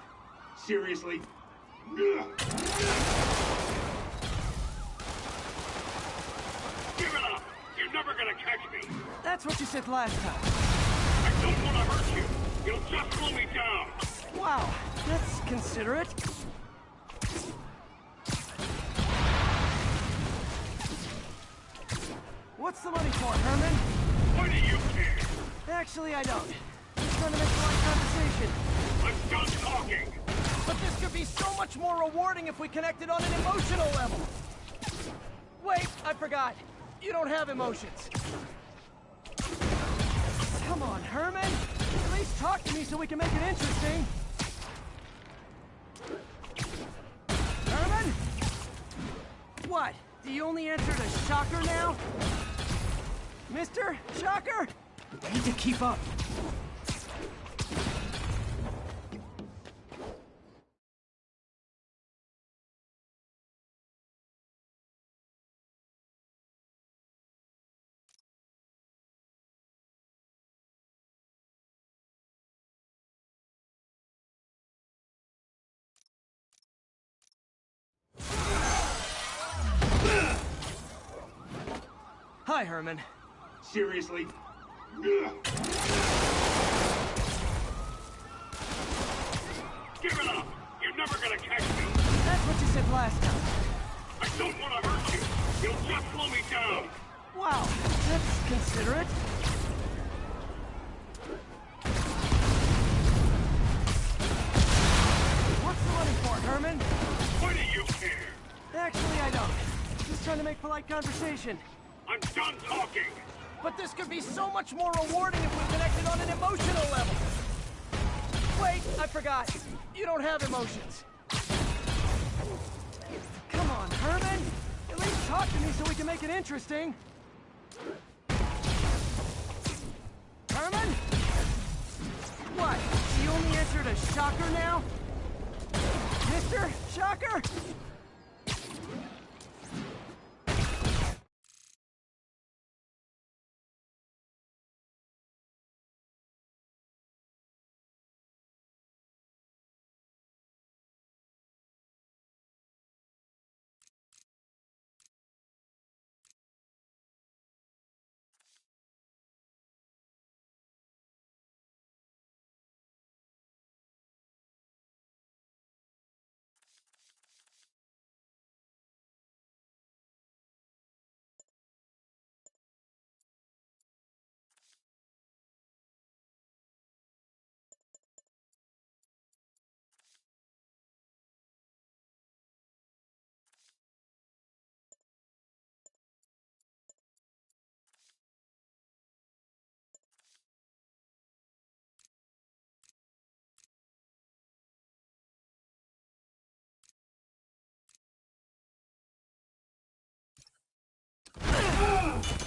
Seriously? Give it up! You're never gonna catch me! That's what you said last time. I don't want to hurt you! You'll just slow me down! Wow, that's considerate. What's the money for, Herman? Why do you care? Actually, I don't. Just trying to make polite conversation. I'm done talking! But this could be so much more rewarding if we connected on an emotional level. Wait, I forgot. You don't have emotions. Come on, Herman. At least talk to me so we can make it interesting. Herman? What? Do you only answer to Shocker now? Mr. Shocker? I need to keep up. Hi, Herman. Seriously? Give it up! You're never gonna catch me! That's what you said last time. I don't want to hurt you! You'll just slow me down! Wow, that's considerate. What's the money for, Herman? Why do you care? Actually, I don't. Just trying to make polite conversation. I'm done talking! But this could be so much more rewarding if we connected on an emotional level. Wait, I forgot. You don't have emotions. Come on, Herman. At least talk to me so we can make it interesting. Herman? What? Do you only answer to Shocker now? Mr. Shocker?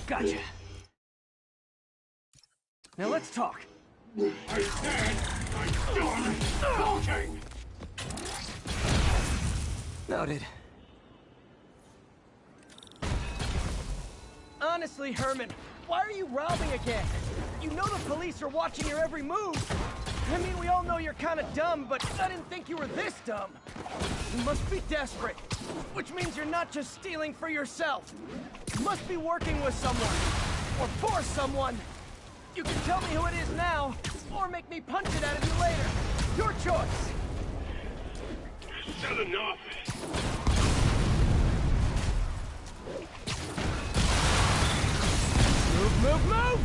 Gotcha. Now let's talk. I said I'm done talking! Noted. Honestly, Herman, why are you robbing again? You know the police are watching your every move. I mean, we all know you're kind of dumb, but I didn't think you were this dumb. You must be desperate, which means you're not just stealing for yourself. You must be working with someone, or for someone. You can tell me who it is now, or make me punch it out of you later. Your choice. Said enough! Move, move, move!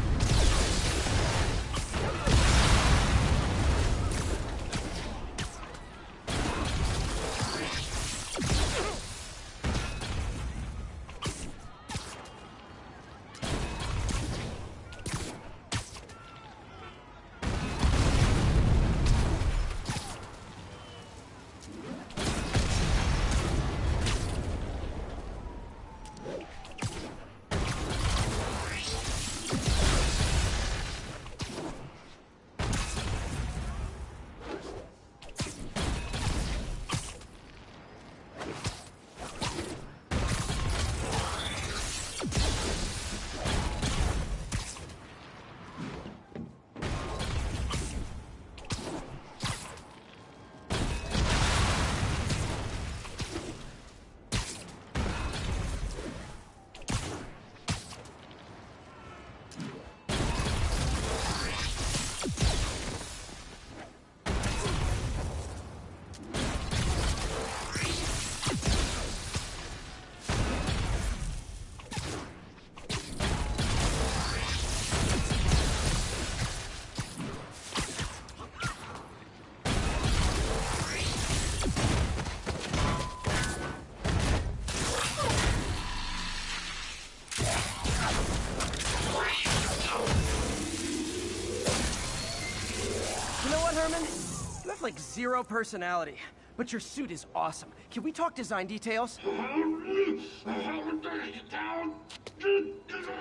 have like zero personality, but your suit is awesome. Can we talk design details?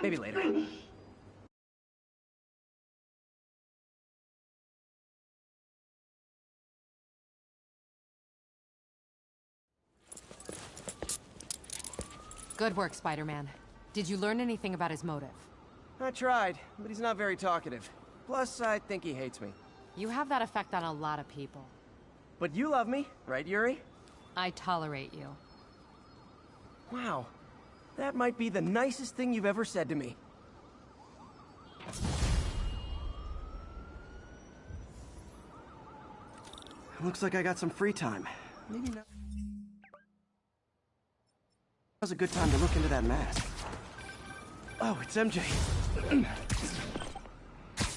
Maybe later. Good work, Spider-Man. Did you learn anything about his motive? I tried, but he's not very talkative. Plus, I think he hates me. You have that effect on a lot of people. But you love me, right, Yuri? I tolerate you. Wow. That might be the nicest thing you've ever said to me. Looks like I got some free time. Maybe not. Now's a good time to look into that mask. Oh, it's MJ.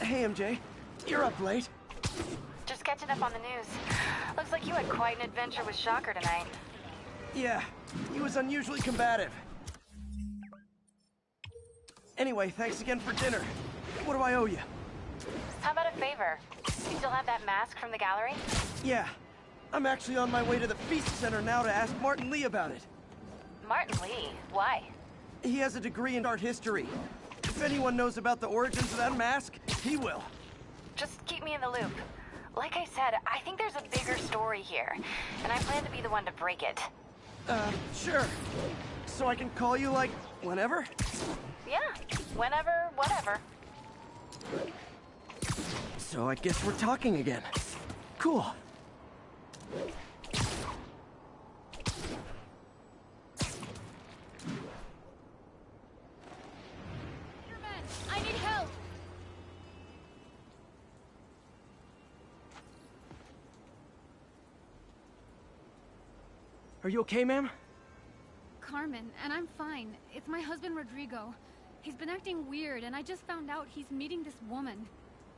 Hey, MJ. You're up late. Just catching up on the news. Looks like you had quite an adventure with Shocker tonight. Yeah, he was unusually combative. Anyway, thanks again for dinner. What do I owe you? How about a favor? You still have that mask from the gallery? Yeah. I'm actually on my way to the Feast Center now to ask Martin Lee about it. Martin Lee? Why? He has a degree in art history. If anyone knows about the origins of that mask, he will. Just keep me in the loop. Like I said, I think there's a bigger story here, and I plan to be the one to break it. Sure. So I can call you, like, whenever? Yeah, whenever, whatever. So I guess we're talking again. Cool. I need help! Are you okay, ma'am? Carmen, and I'm fine. It's my husband, Rodrigo. He's been acting weird, and I just found out he's meeting this woman.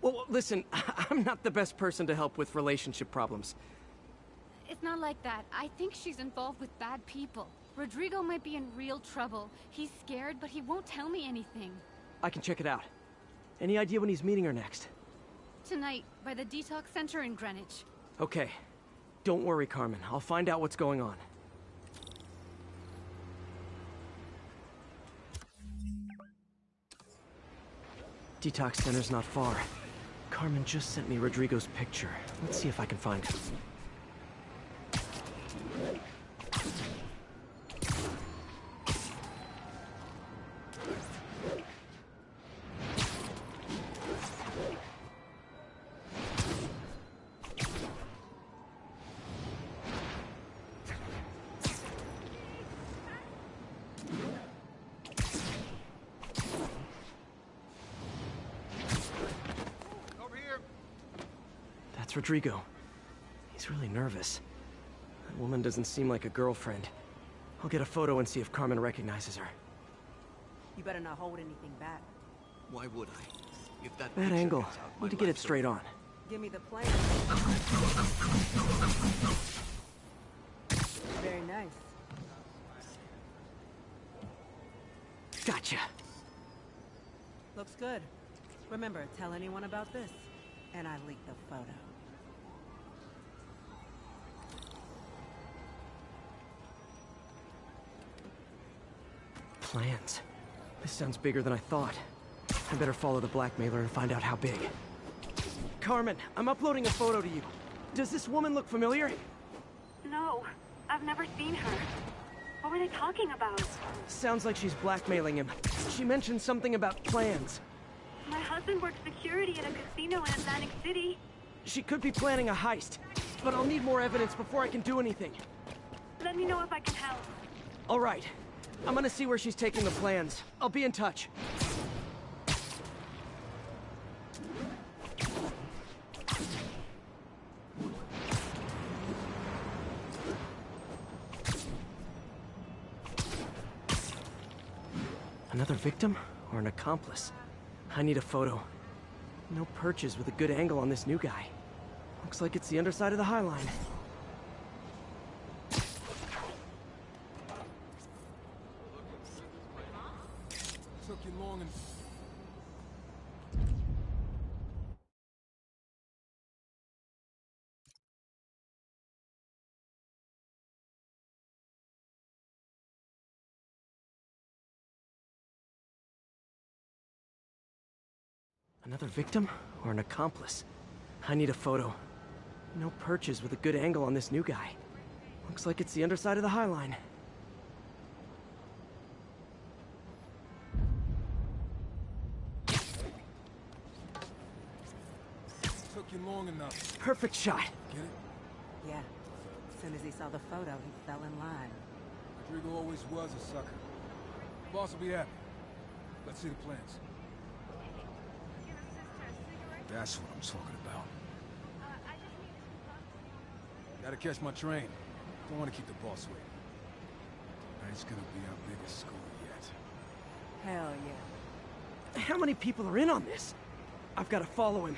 Well, listen, I'm not the best person to help with relationship problems. It's not like that. I think she's involved with bad people. Rodrigo might be in real trouble. He's scared, but he won't tell me anything. I can check it out. Any idea when he's meeting her next? Tonight, by the detox center in Greenwich. Okay. Don't worry, Carmen. I'll find out what's going on. Detox center's not far. Carmen just sent me Rodrigo's picture. Let's see if I can find him. That's Rodrigo. He's really nervous. That woman doesn't seem like a girlfriend. I'll get a photo and see if Carmen recognizes her. You better not hold anything back. Why would I? If that Bad picture angle. gets out, my Need to get it life's straight on. Give me the plan. Very nice. Gotcha. Looks good. Remember, tell anyone about this, and I leak the photo. Plans. This sounds bigger than I thought. I better follow the blackmailer and find out how big. Carmen, I'm uploading a photo to you. Does this woman look familiar? No, I've never seen her. What were they talking about? Sounds like she's blackmailing him. She mentioned something about plans. My husband works security at a casino in Atlantic City. She could be planning a heist, but I'll need more evidence before I can do anything. Let me know if I can help. All right. I'm gonna see where she's taking the plans. I'll be in touch. Another victim or an accomplice? I need a photo. No perches with a good angle on this new guy. Looks like it's the underside of the High Line. Took you long and Another victim or an accomplice? I need a photo. No perches with a good angle on this new guy. Looks like it's the underside of the High Line. Took you long enough. Perfect shot. Get it? Yeah. As soon as he saw the photo, he fell in line. Rodrigo always was a sucker. Boss will be happy. Let's see the plans. That's what I'm talking about. Gotta catch my train. Don't want to keep the boss waiting. Tonight's gonna be our biggest score yet. Hell yeah. How many people are in on this? I've got to follow him.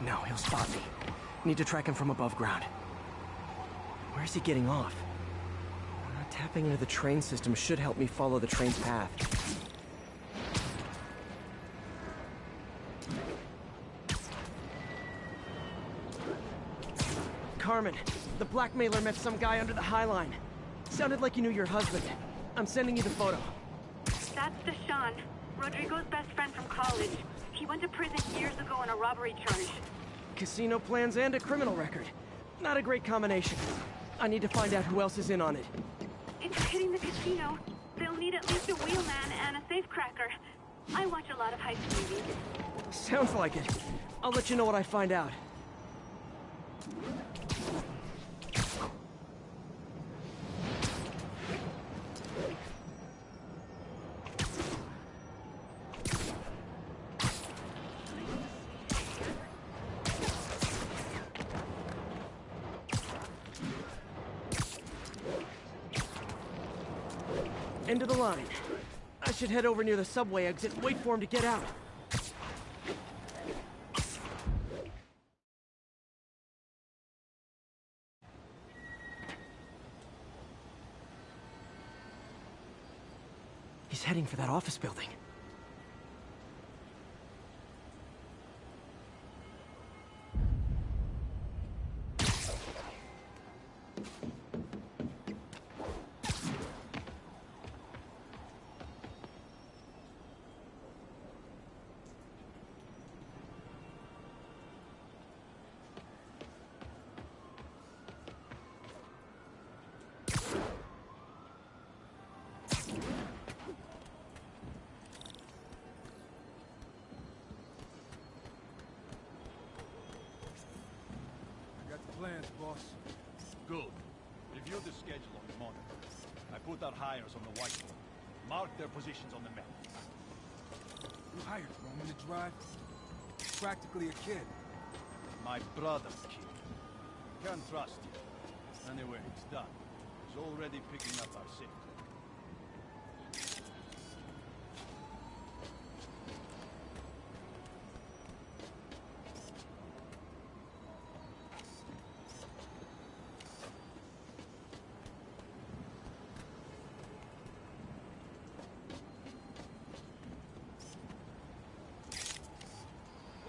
No, he'll spot me. Need to track him from above ground. Where's he getting off? Tapping into the train system should help me follow the train's path. Carmen, the blackmailer met some guy under the High Line. Sounded like you knew your husband. I'm sending you the photo. That's Deshaun, Rodrigo's best friend from college. He went to prison years ago on a robbery charge. Casino plans and a criminal record. Not a great combination. I need to find out who else is in on it. If you're hitting the casino, they'll need at least a wheelman and a safecracker. I watch a lot of heist movies. Sounds like it. I'll let you know what I find out. End of the line. I should head over near the subway exit and wait for him to get out. He's heading for that office building. Plans, boss. Good. Review the schedule on the monitor. I put our hires on the whiteboard. Mark their positions on the map. You hired Roman to drive? Practically a kid. My brother's kid. Can't trust you. Anyway, it's done. He's already picking up our sick.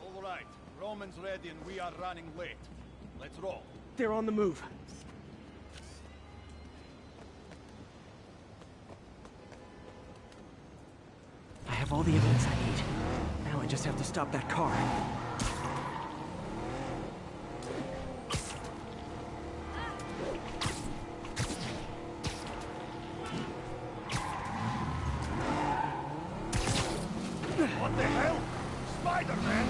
All right, Roman's ready and we are running late. Let's roll. They're on the move. I have all the evidence I need. Now I just have to stop that car. What the hell? Spider-Man!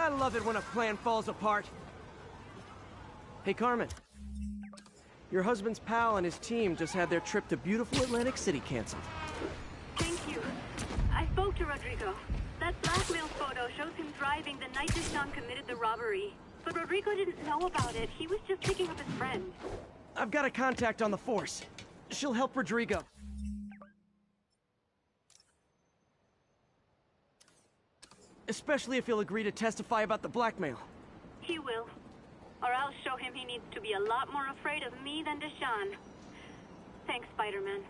I love it when a plan falls apart. Hey, Carmen. Your husband's pal and his team just had their trip to beautiful Atlantic City canceled. Thank you. I spoke to Rodrigo. That blackmail photo shows him driving the night Deshawn committed the robbery. But Rodrigo didn't know about it. He was just picking up his friend. I've got a contact on the force. She'll help Rodrigo. Especially if he'll agree to testify about the blackmail. He will. Or I'll show him he needs to be a lot more afraid of me than Deshawn. Thanks, Spider-Man.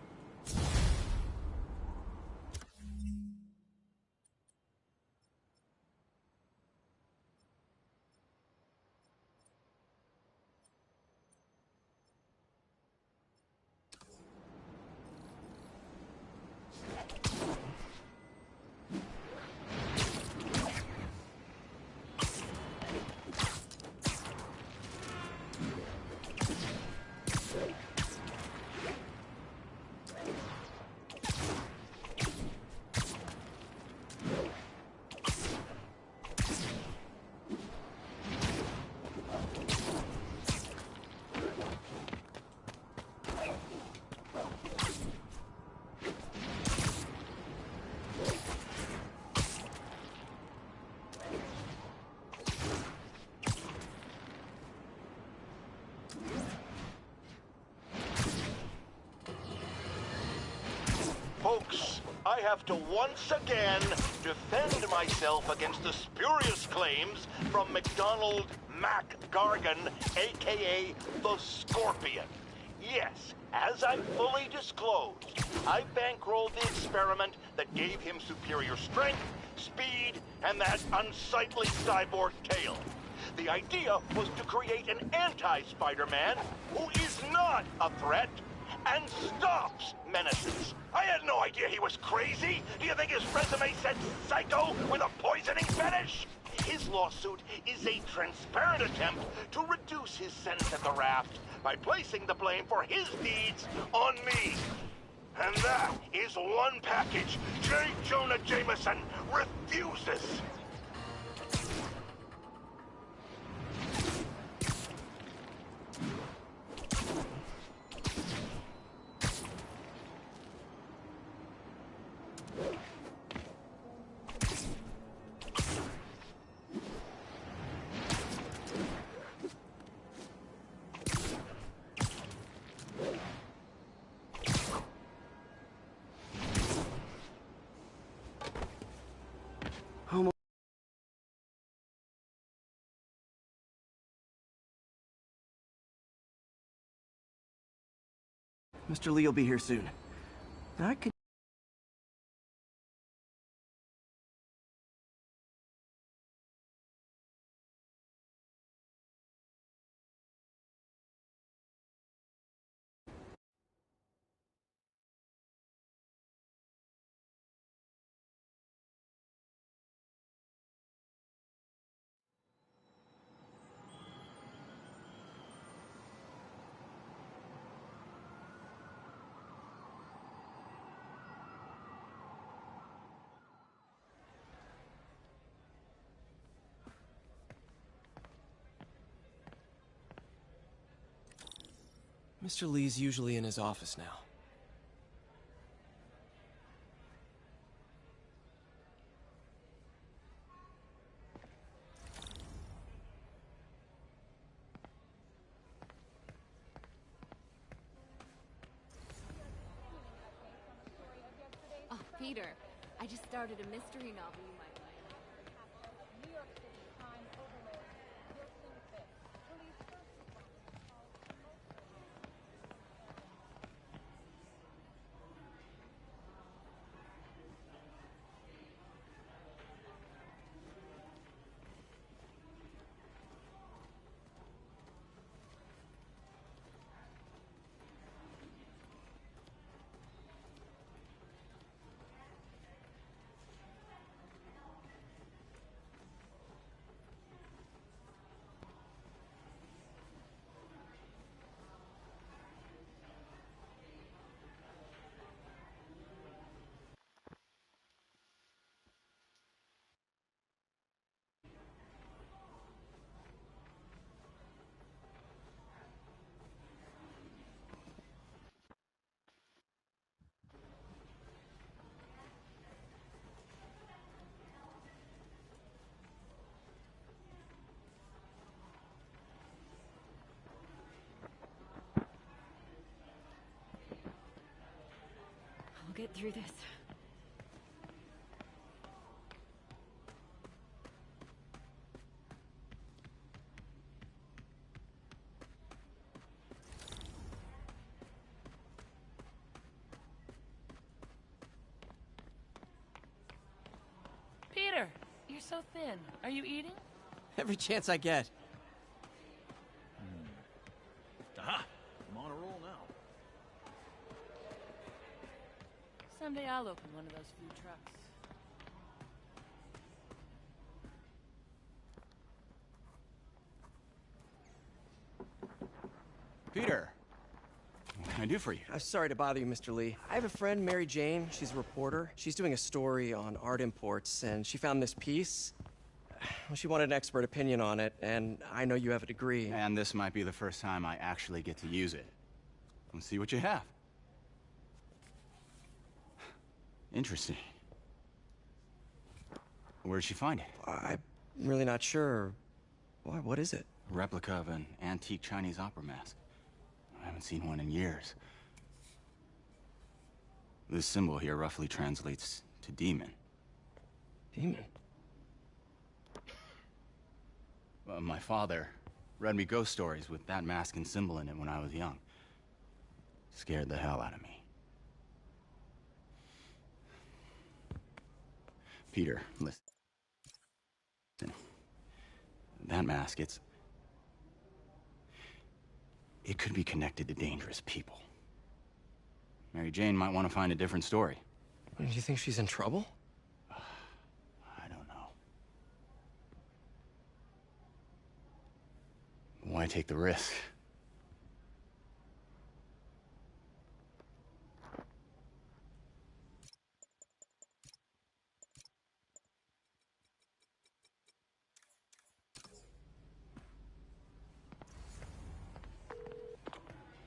Folks, I have to once again defend myself against the spurious claims from McDonald Mac Gargan, aka the Scorpion. Yes, as I fully disclosed, I bankrolled the experiment that gave him superior strength, speed, and that unsightly cyborg tail. The idea was to create an anti-Spider-Man who is not a threat and stops menaces. I had no idea he was crazy. Do you think his resume said psycho with a poisoning fetish? His lawsuit is a transparent attempt to reduce his sentence at the raft by placing the blame for his deeds on me. And that is one package J. Jonah Jameson refuses. Mr. Lee will be here soon. I could... Mr. Lee's usually in his office now. Oh, Peter, I just started a mystery novel you might like. New York City crime overlord, Wilson Fisk. Police first responders called I'll get through this. Peter, you're so thin. Are you eating? Every chance I get. Aha! I'm on a roll now. Someday I'll open one of those food trucks. Peter, what can I do for you? I'm sorry to bother you, Mr. Lee. I have a friend, Mary Jane. She's a reporter. She's doing a story on art imports, and she found this piece. Well, she wanted an expert opinion on it, and I know you have a degree. And this might be the first time I actually get to use it. Let's see what you have. Interesting. Where did she find it? I'm really not sure. Why, what is it? A replica of an antique Chinese opera mask. I haven't seen one in years. This symbol here roughly translates to demon. Demon? My father read me ghost stories with that mask and symbol in it when I was young. Scared the hell out of me. Peter, listen. That mask, it could be connected to dangerous people. Mary Jane might want to find a different story. Do you think she's in trouble? I don't know. Why take the risk?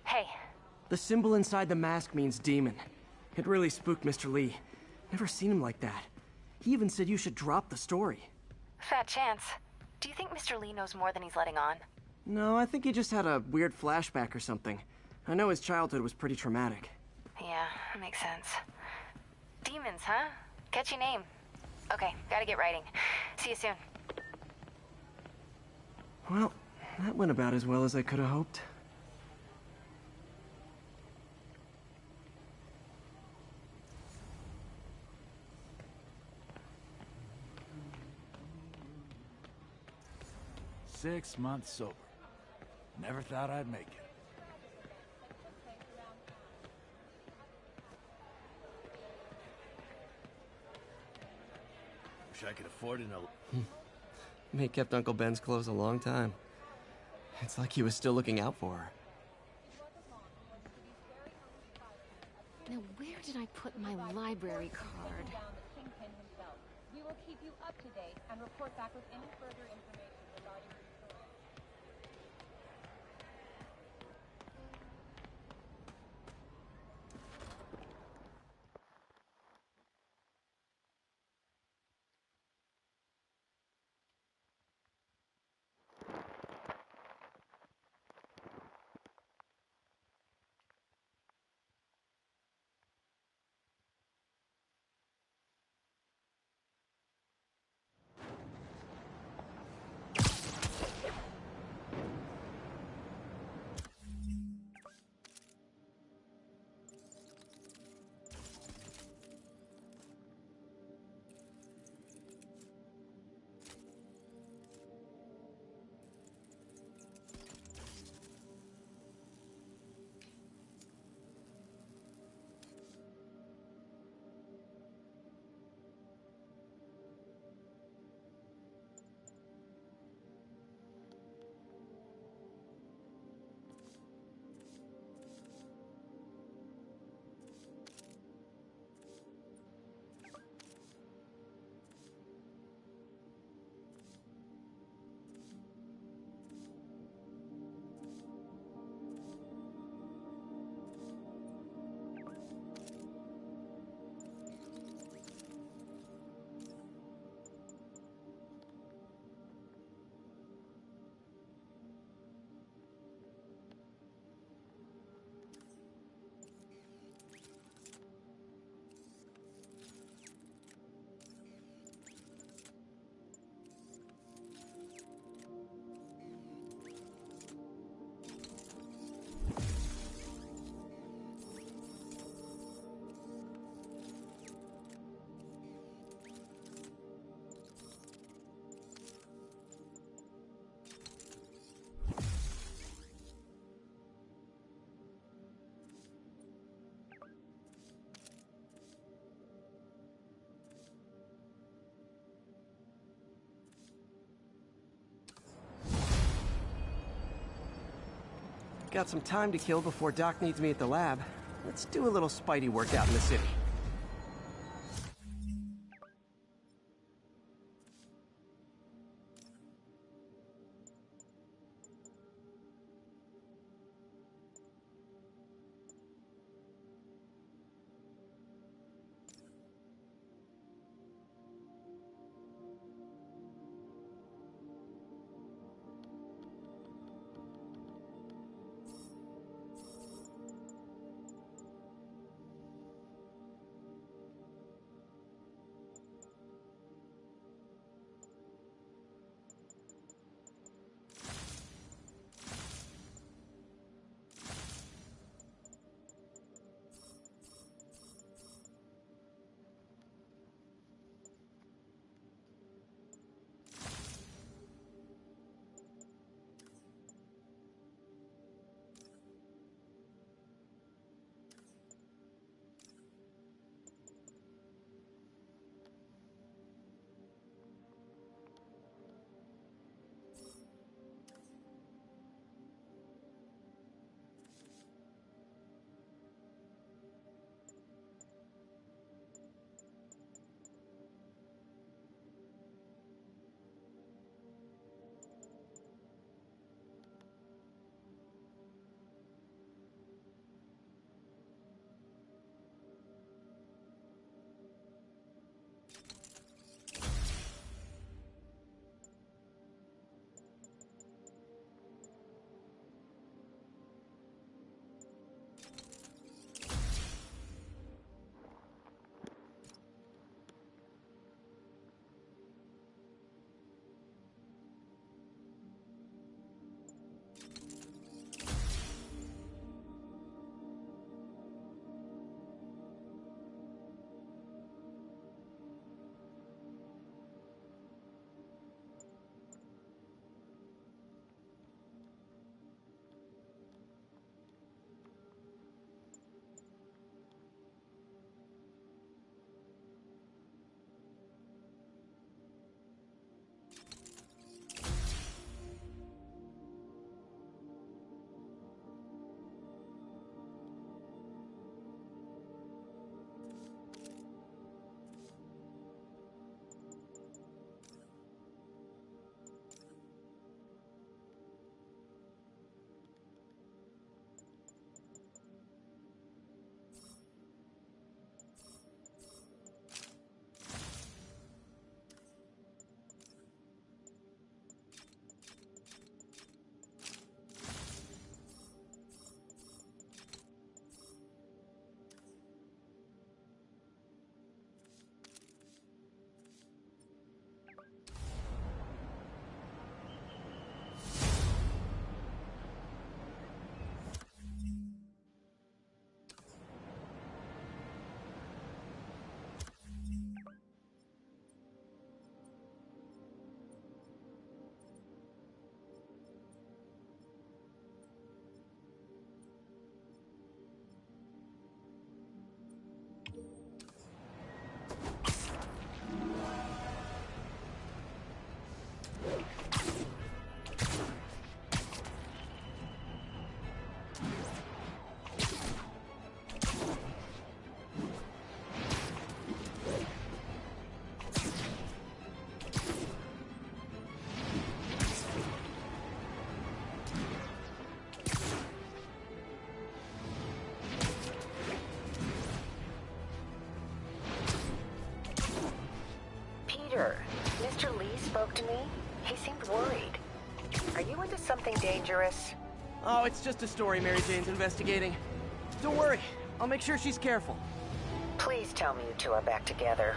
Hey. The symbol inside the mask means demon. It really spooked Mr. Lee. Never seen him like that. He even said you should drop the story. Fat chance. Do you think Mr. Lee knows more than he's letting on? No, I think he just had a weird flashback or something. I know his childhood was pretty traumatic. Yeah, makes sense. Demons, huh? Catchy name. Okay, gotta get writing. See you soon. Well, that went about as well as I could have hoped. Six months sober. Never thought I'd make it. Wish I could afford an May kept Uncle Ben's clothes a long time. It's like he was still looking out for her. Now, where did I put my library card? We will keep you up to date and report back with any further information regarding the story. Got some time to kill before Doc needs me at the lab. Let's do a little Spidey workout in the city. Mr. Lee spoke to me. He seemed worried. Are you into something dangerous? Oh, it's just a story Mary Jane's investigating. Don't worry, I'll make sure she's careful. Please tell me you two are back together.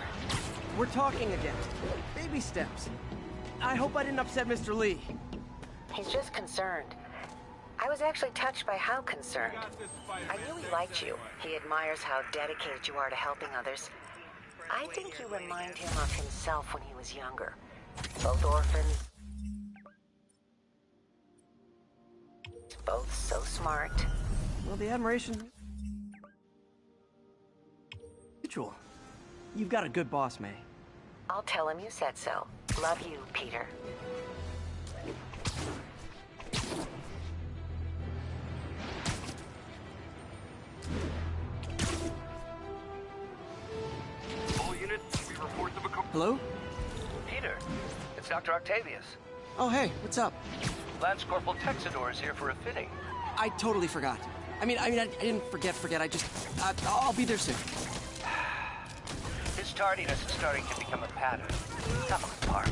We're talking again. Baby steps. I hope I didn't upset Mr. Lee. He's just concerned. I was actually touched by how concerned. I knew he liked you. He admires how dedicated you are to helping others. I think you remind him of himself when he was younger. Both orphans. Both so smart. Well, the admiration... mutual. You've got a good boss, May. I'll tell him you said so. Love you, Peter. Hello? Peter, it's Dr. Octavius. Oh, hey, what's up? Lance Corporal Texador is here for a fitting. I totally forgot. I didn't forget. I'll be there soon. His tardiness is starting to become a pattern. Come on, Parker.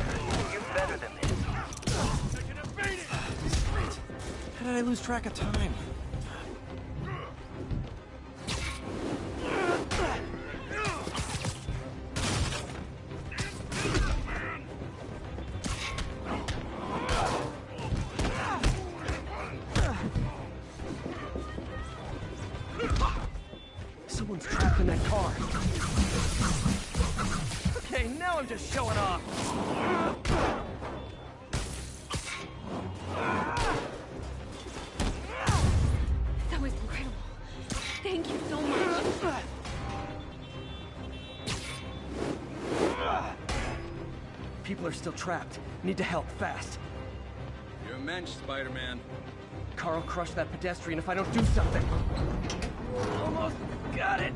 You're better than this. Great. How did I lose track of time? Someone's trapped in that car. Okay, now I'm just showing off. That was incredible. Thank you so much. People are still trapped. Need to help fast. You're a mensch, Spider-Man. Carl crushed that pedestrian if I don't do something. Almost got it.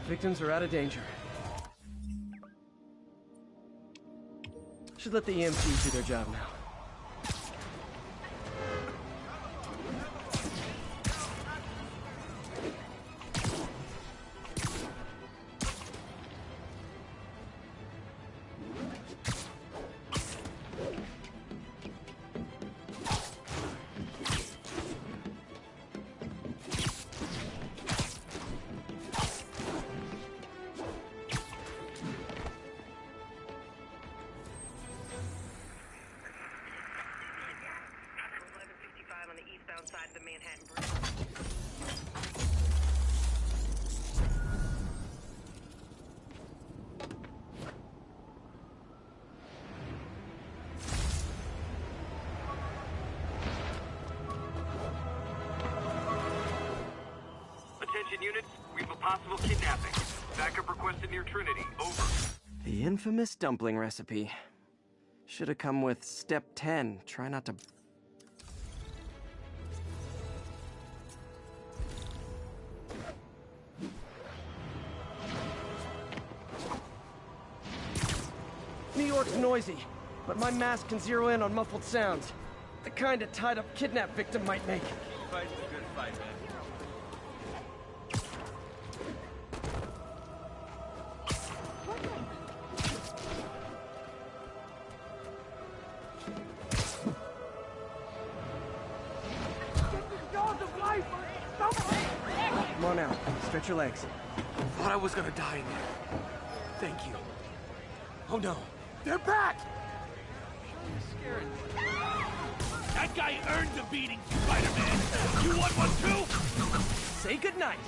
Victims are out of danger. Should let the EMTs do their job now. Attention units, we have a possible kidnapping. Backup requested near Trinity. Over. The infamous dumpling recipe. Should have come with step 10. Try not to... New York's noisy, but my mask can zero in on muffled sounds. The kind a tied-up kidnap victim might make. Fight's a good fight, man. Come on now, stretch your legs. Thought I was gonna die in there. Thank you. Oh no, they're back! That guy earned the beating, Spider-Man. You want one too? Say goodnight.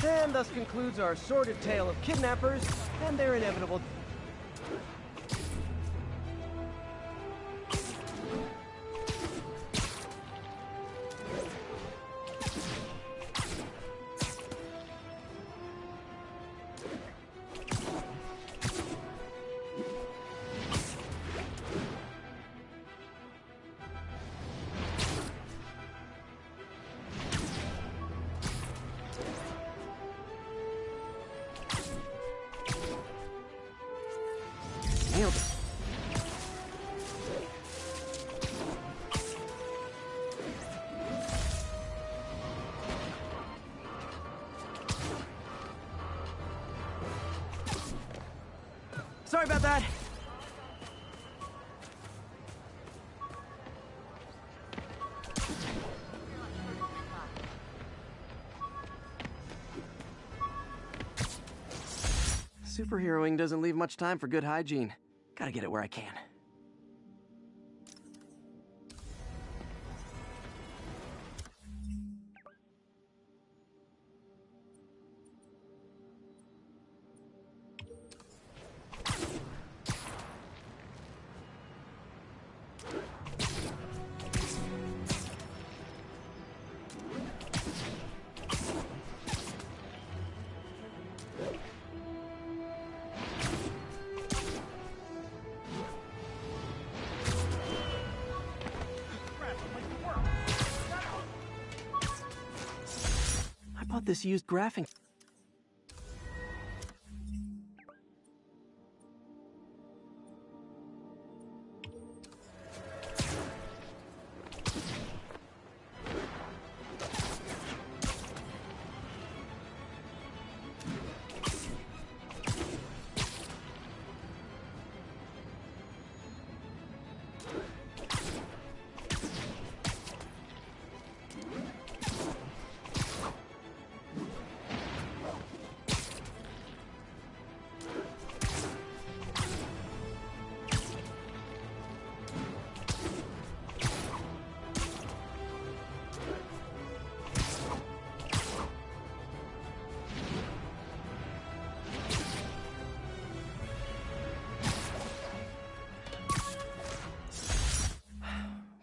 And thus concludes our sordid tale of kidnappers and their inevitable... Nailed it. Sorry about that. Superheroing doesn't leave much time for good hygiene. Gotta get it where I can. This used graphing.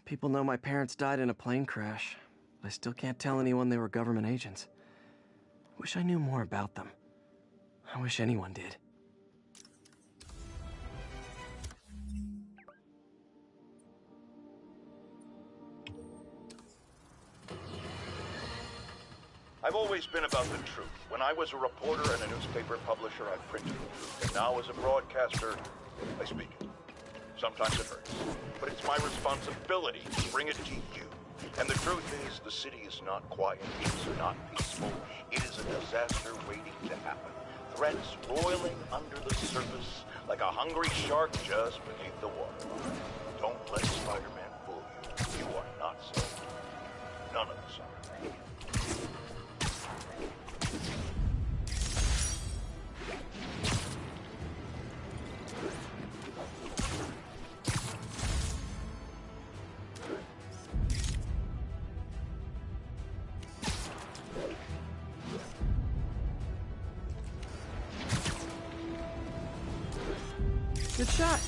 People know my parents died in a plane crash. I still can't tell anyone they were government agents. Wish I knew more about them. I wish anyone did. I've always been about the truth. When I was a reporter and a newspaper publisher, I printed the truth. And now as a broadcaster, I speak it. Sometimes it hurts, but it's my responsibility to bring it to you. And the truth is, the city is not quiet. It's not peaceful. It is a disaster waiting to happen. Threats roiling under the surface like a hungry shark just beneath the water. Don't let Spider-Man fool you. You are not safe. None of us are. Good shot.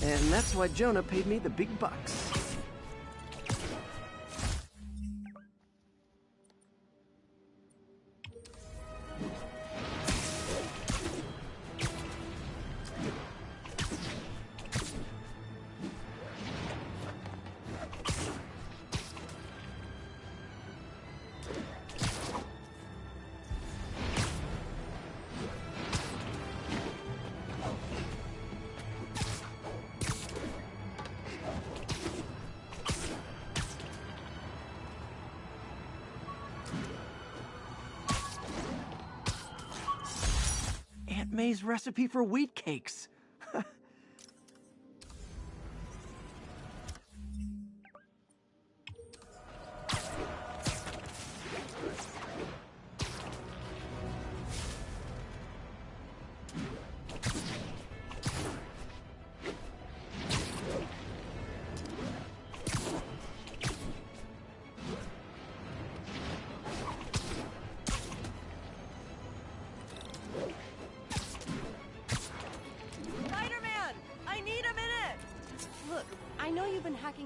And that's why Jonah paid me the big bucks. Aunt May's recipe for wheat cakes.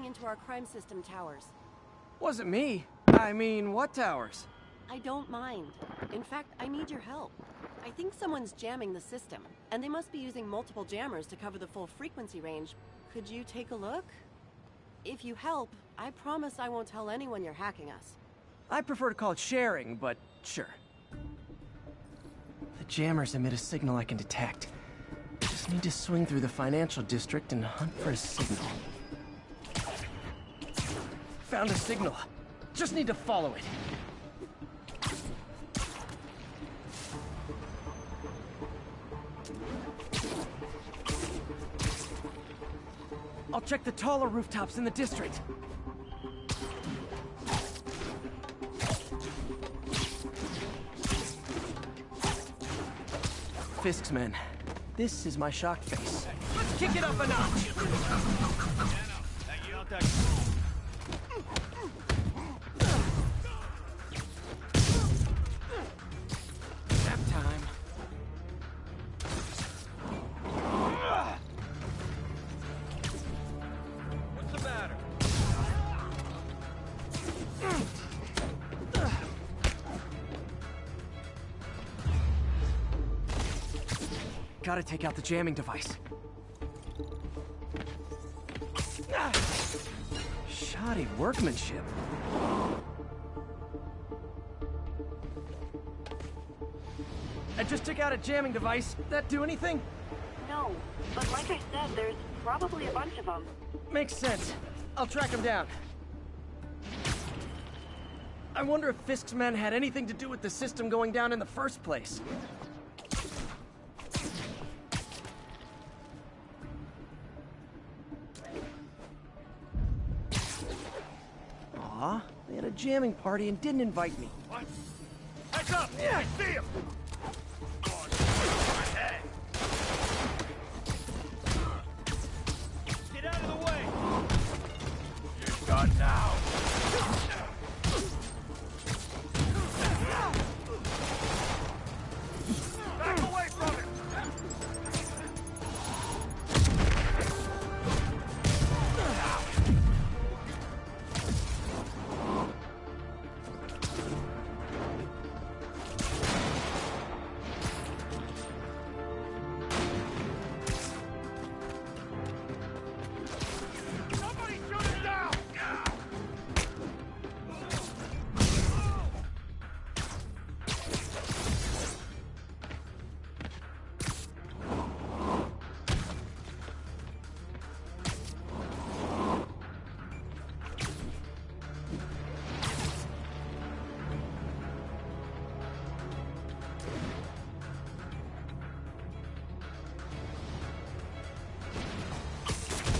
Into our crime system towers. Wasn't me. I mean, what towers? I don't mind. In fact, I need your help. I think someone's jamming the system, and they must be using multiple jammers to cover the full frequency range. Could you take a look? If you help, I promise I won't tell anyone you're hacking us. I prefer to call it sharing, but sure. The jammers emit a signal I can detect. Just need to swing through the financial district and hunt for a signal. Found a signal. Just need to follow it. I'll check the taller rooftops in the district. Fisk's men. This is my shock face. Let's kick it up a notch! Nap time. What's the matter? Gotta take out the jamming device. Shoddy workmanship. I just took out a jamming device. That do anything? No, but like I said, there's probably a bunch of them. Makes sense. I'll track them down. I wonder if Fisk's men had anything to do with the system going down in the first place. Aw, they had a jamming party and didn't invite me. What? Heads up! Yeah. I see him! Get out of the way! You're done now! Back away from him! Somebody shoot him down!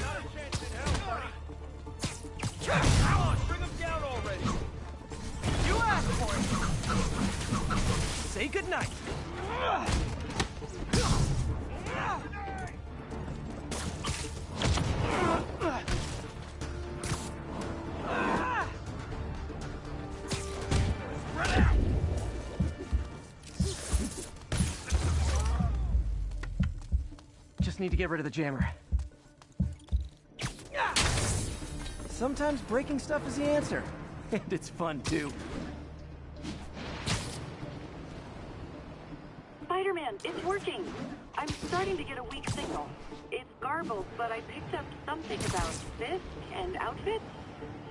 Not a chance in hell, buddy. Come on, bring him down already. You asked for it! Say goodnight! Just need to get rid of the jammer. Sometimes breaking stuff is the answer. And it's fun, too. Spider-Man, it's working. I'm starting to get a weak signal. It's garbled, but I picked up something about Fisk and outfits.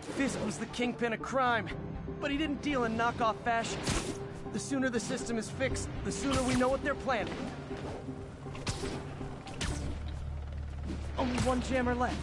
Fisk was the kingpin of crime, but he didn't deal in knockoff fashion. The sooner the system is fixed, the sooner we know what they're planning. Only one jammer left.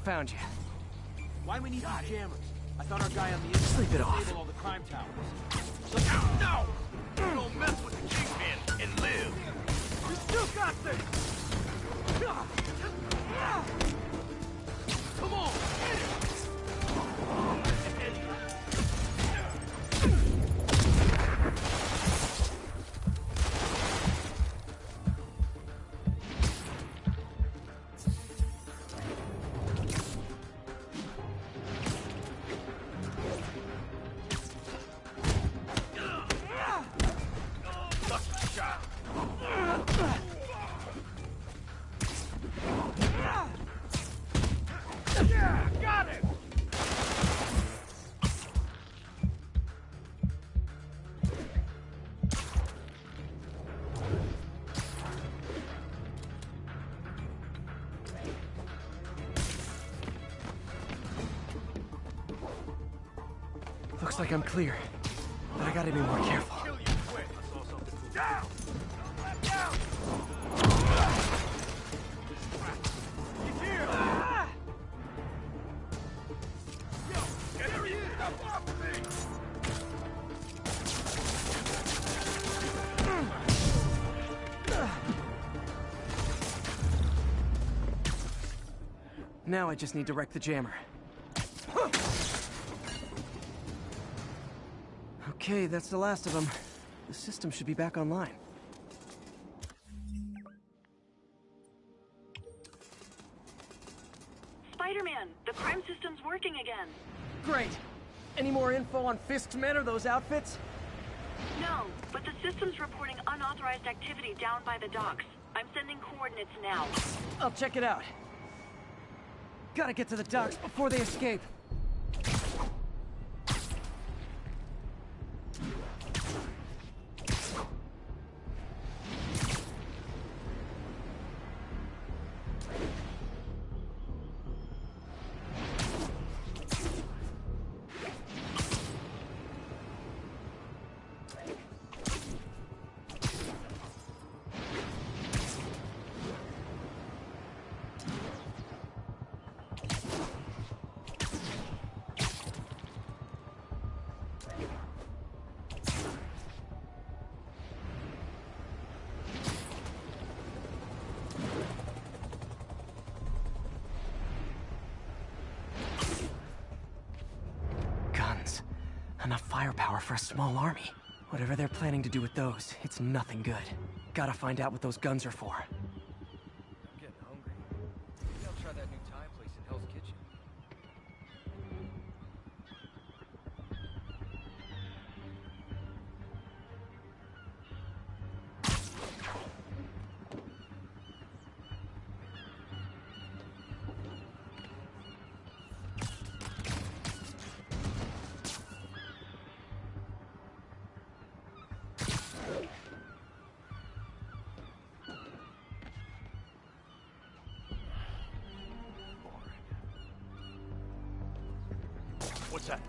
Found you. Why we need these jammers? I thought our guy on the inside Sleep it off. disabled all the crime towers. Look out! No! You don't mess with the kingpin and live. You still got this. Come on, hit it! Lucky shot. Yeah, got it. Looks like I'm clear, but I gotta be more careful. Kill you quick. I saw something. Down. Down. Now I just need to wreck the jammer. Okay, that's the last of them. The system should be back online. Spider-Man, the crime system's working again. Great! Any more info on Fisk's men or those outfits? No, but the system's reporting unauthorized activity down by the docks. I'm sending coordinates now. I'll check it out. Gotta get to the docks before they escape. Enough firepower for a small army. Whatever they're planning to do with those, it's nothing good. Gotta find out what those guns are for. I'm getting hungry. Maybe I'll try that new Thai place in Hell's Kitchen. What's that?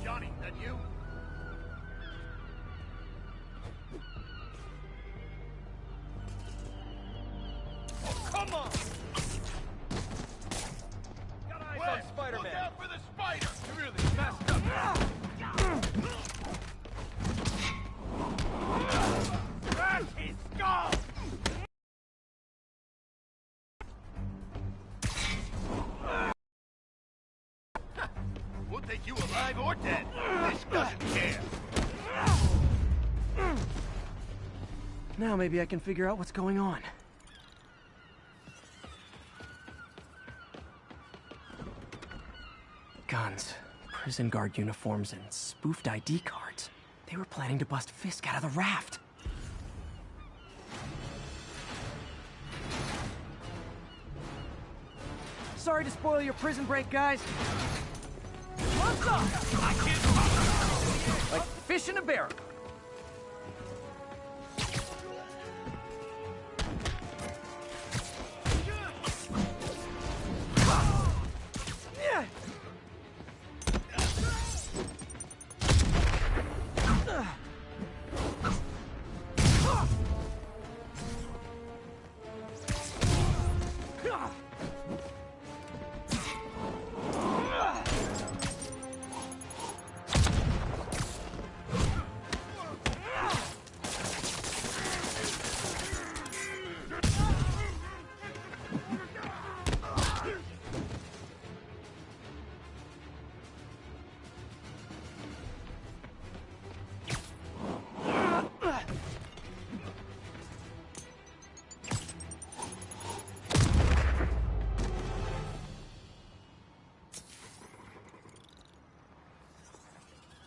Johnny, that you? Come on! Got eyes on Spider-Man. Look out for the spider! You really messed up. Crash his skull! We'll take you alive or dead. This doesn't care. Now maybe I can figure out what's going on. Guns, prison guard uniforms, and spoofed ID cards. They were planning to bust Fisk out of the raft. Sorry to spoil your prison break, guys. What's up? I can't... Like fish in a barrel.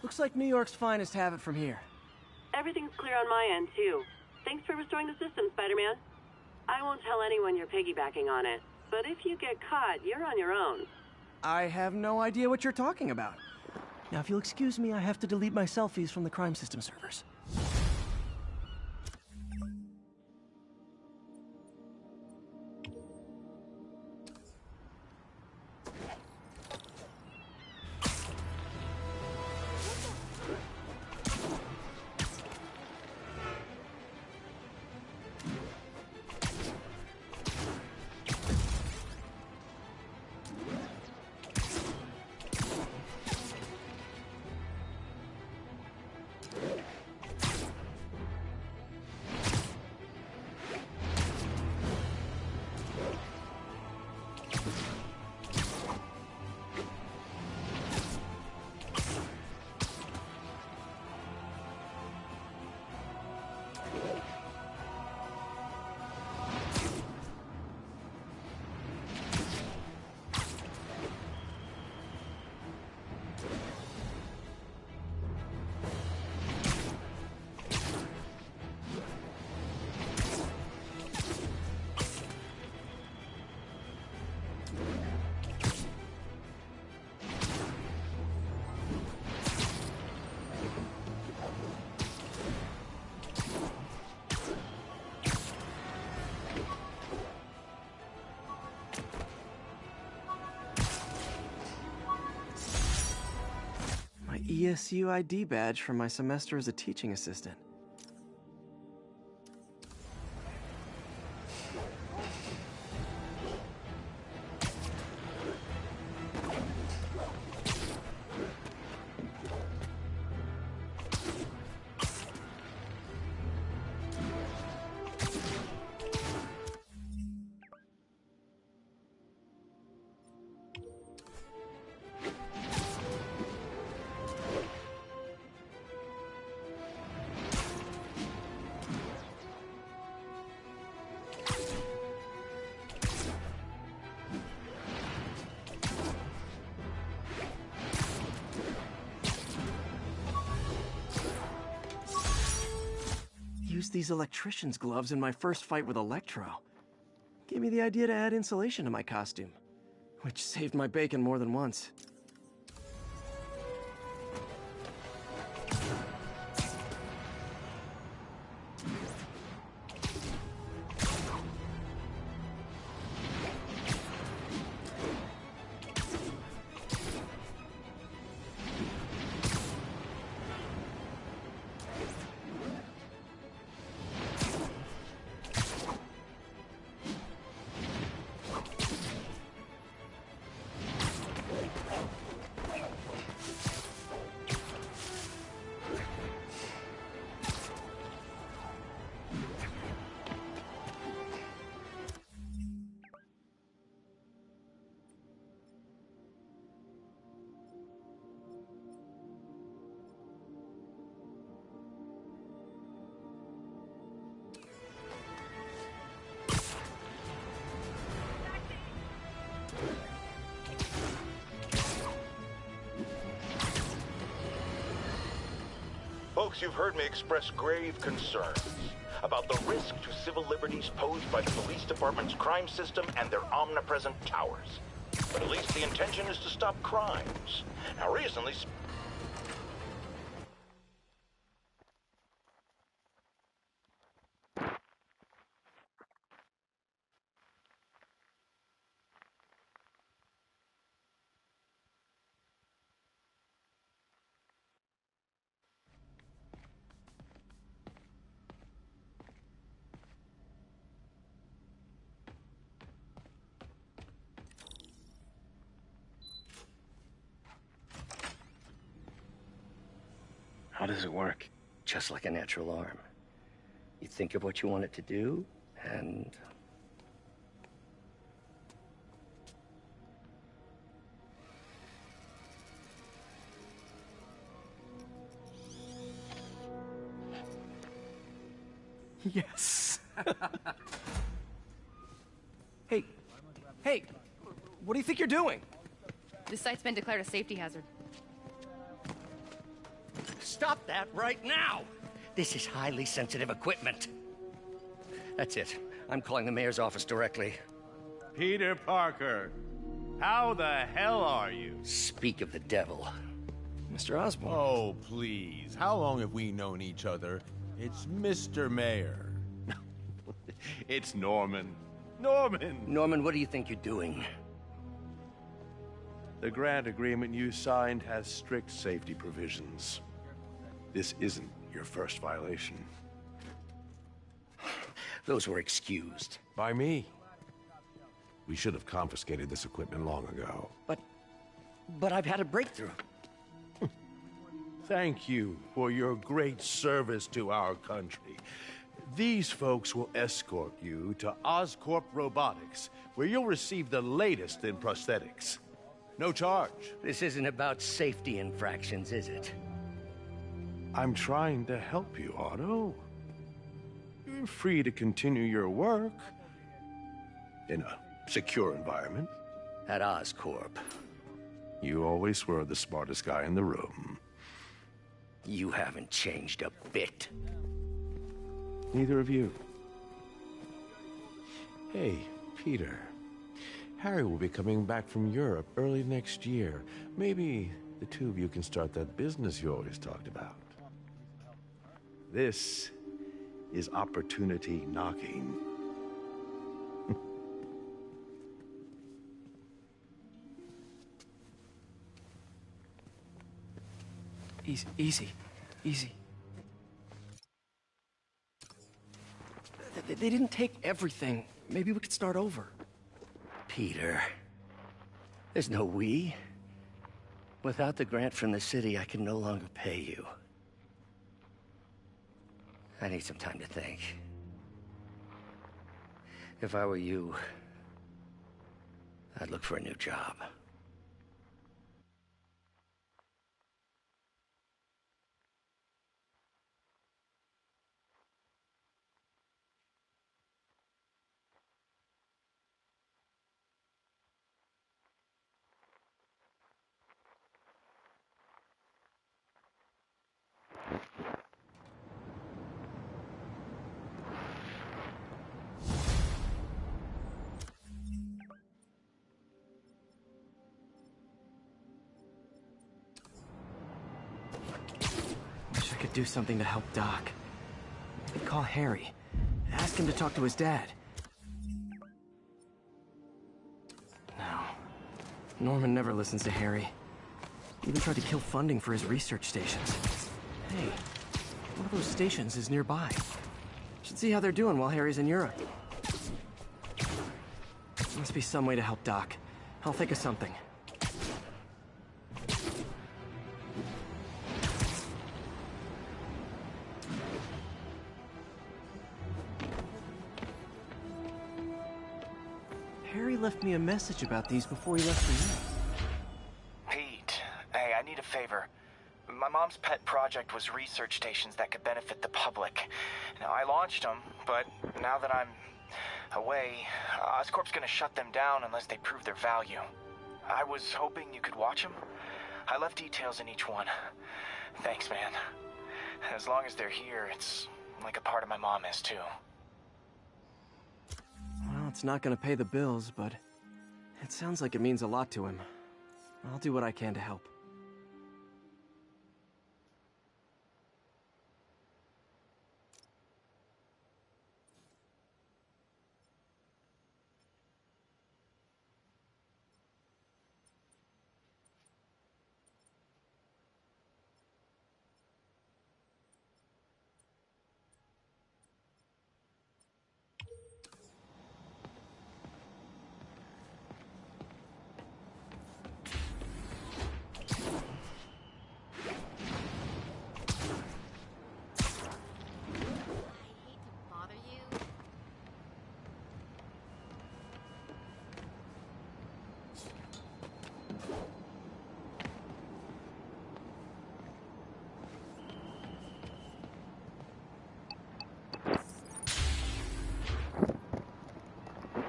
Looks like New York's finest have it from here. Everything's clear on my end, too. Thanks for restoring the system, Spider-Man. I won't tell anyone you're piggybacking on it, but if you get caught, you're on your own. I have no idea what you're talking about. Now, if you'll excuse me, I have to delete my selfies from the crime system servers. ESU ID badge from my semester as a teaching assistant. Used these electrician's gloves in my first fight with Electro. Gave me the idea to add insulation to my costume, which saved my bacon more than once. Folks, you've heard me express grave concerns about the risk to civil liberties posed by the police department's crime system and their omnipresent towers. But at least the intention is to stop crimes. Now, recently... How does it work? Just like a natural arm. You think of what you want it to do, and... Yes! Hey, what do you think you're doing? This site's been declared a safety hazard. Stop that right now! This is highly sensitive equipment. That's it. I'm calling the mayor's office directly. Peter Parker, how the hell are you? Speak of the devil. Mr. Osborn. Oh, please. How long have we known each other? It's Mr. Mayor. It's Norman. Norman! Norman, what do you think you're doing? The grant agreement you signed has strict safety provisions. This isn't your first violation. Those were excused. By me. We should have confiscated this equipment long ago. But I've had a breakthrough. Thank you for your great service to our country. These folks will escort you to Oscorp Robotics, where you'll receive the latest in prosthetics. No charge. This isn't about safety infractions, is it? I'm trying to help you, Otto. You're free to continue your work in a secure environment. At Oscorp. You always were the smartest guy in the room. You haven't changed a bit. Neither of you. Hey, Peter. Harry will be coming back from Europe early next year. Maybe the two of you can start that business you always talked about. This is opportunity knocking. Easy, easy, easy. They didn't take everything. Maybe we could start over. Peter, there's no we. Without the grant from the city, I can no longer pay you. I need some time to think. If I were you, I'd look for a new job. Wish I could do something to help Doc. Maybe call Harry. Ask him to talk to his dad. No. Norman never listens to Harry. Even tried to kill funding for his research stations. Hey, one of those stations is nearby. Should see how they're doing while Harry's in Europe. Must be some way to help Doc. I'll think of something. Harry left me a message about these before he left for you. Pete, hey, I need a favor. My mom's pet project was research stations that could benefit the public. Now, I launched them, but now that I'm away, Oscorp's gonna shut them down unless they prove their value. I was hoping you could watch them. I left details in each one. Thanks, man. As long as they're here, it's like a part of my mom is, too. Well, it's not gonna pay the bills, but it sounds like it means a lot to him. I'll do what I can to help.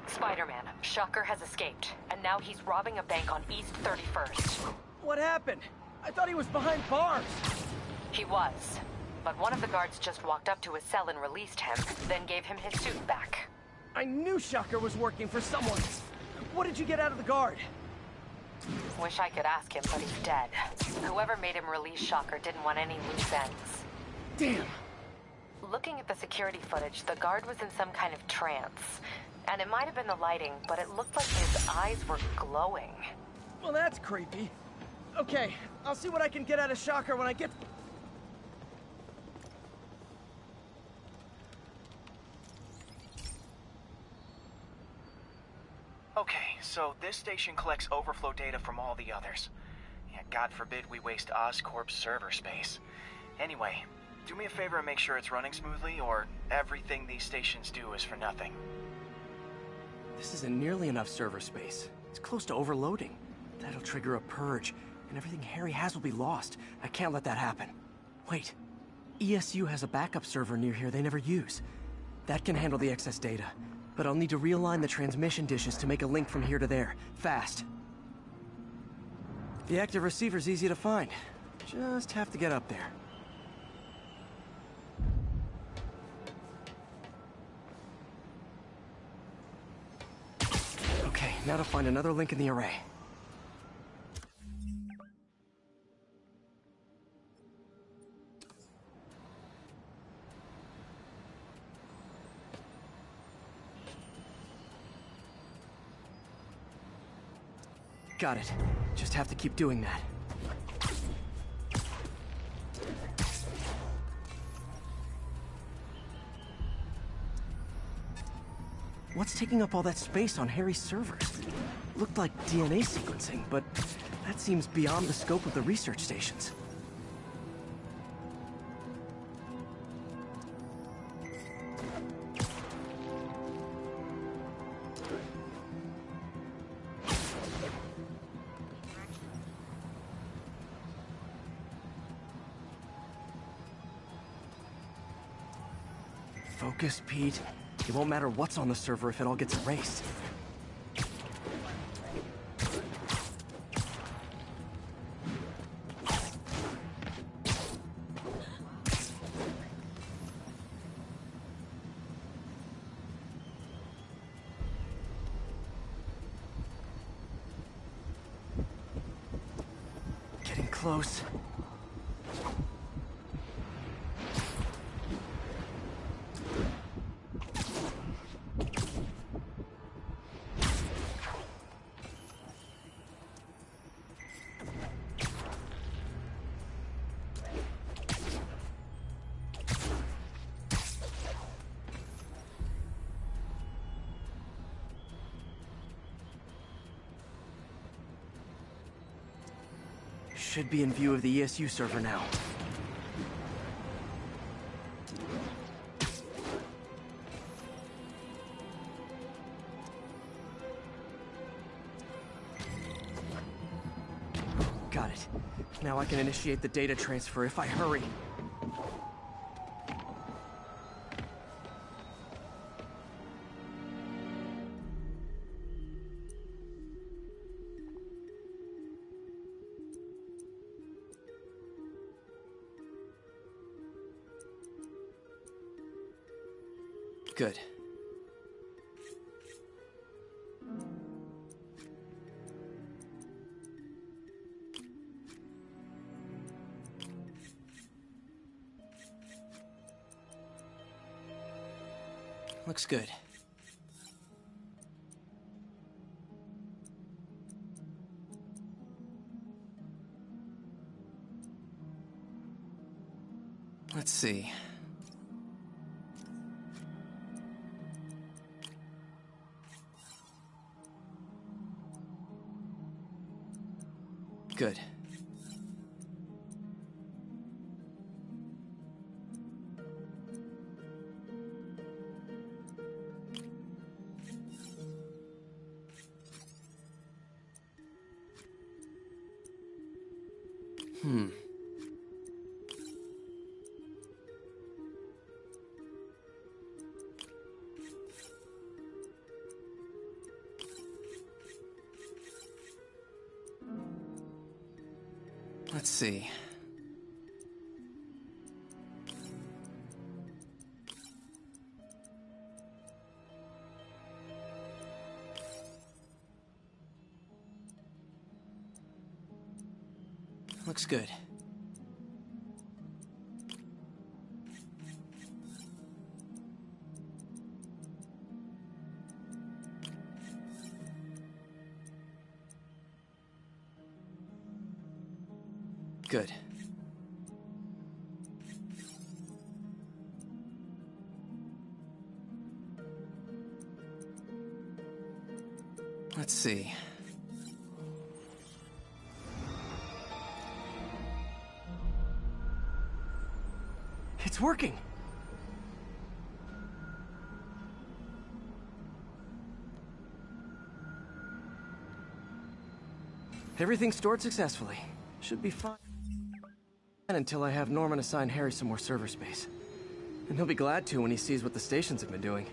Spider-Man, Shocker has escaped, and now he's robbing a bank on East 31st. What happened? I thought he was behind bars. He was, but one of the guards just walked up to his cell and released him, then gave him his suit back. I knew Shocker was working for someone. What did you get out of the guard? Wish I could ask him, but he's dead. Whoever made him release Shocker didn't want any loose ends. Damn. Looking at the security footage, the guard was in some kind of trance. And it might have been the lighting, but it looked like his eyes were glowing. Well, that's creepy. Okay, I'll see what I can get out of Shocker when I get... Okay, so this station collects overflow data from all the others. Yeah, God forbid we waste Oscorp's server space. Anyway, do me a favor and make sure it's running smoothly, or everything these stations do is for nothing. This isn't nearly enough server space. It's close to overloading. That'll trigger a purge, and everything Harry has will be lost. I can't let that happen. Wait. ESU has a backup server near here they never use. That can handle the excess data, but I'll need to realign the transmission dishes to make a link from here to there, fast. The active receiver's easy to find. Just have to get up there. Okay, now to find another link in the array. Got it. Just have to keep doing that. What's taking up all that space on Harry's servers? Looked like DNA sequencing, but that seems beyond the scope of the research stations. Focus, Pete. It won't matter what's on the server if it all gets erased. Getting close. Should be in view of the ESU server now. Got it. Now I can initiate the data transfer if I hurry. Good. Looks good. Let's see. Good. Let's see. Looks good. Good. Let's see. It's working! Everything's stored successfully. Should be fine until I have Norman assign Harry some more server space. And he'll be glad to when he sees what the stations have been doing.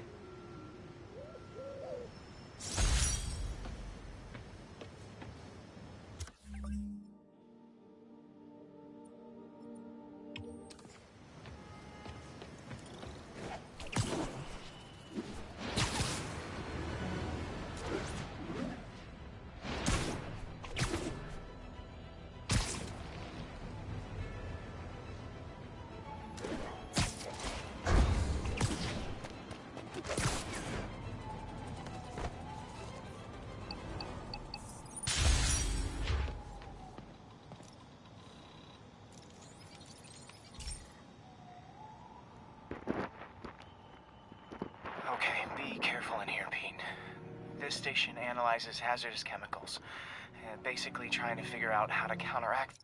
careful in here, Pete. This station analyzes hazardous chemicals, basically trying to figure out how to counteract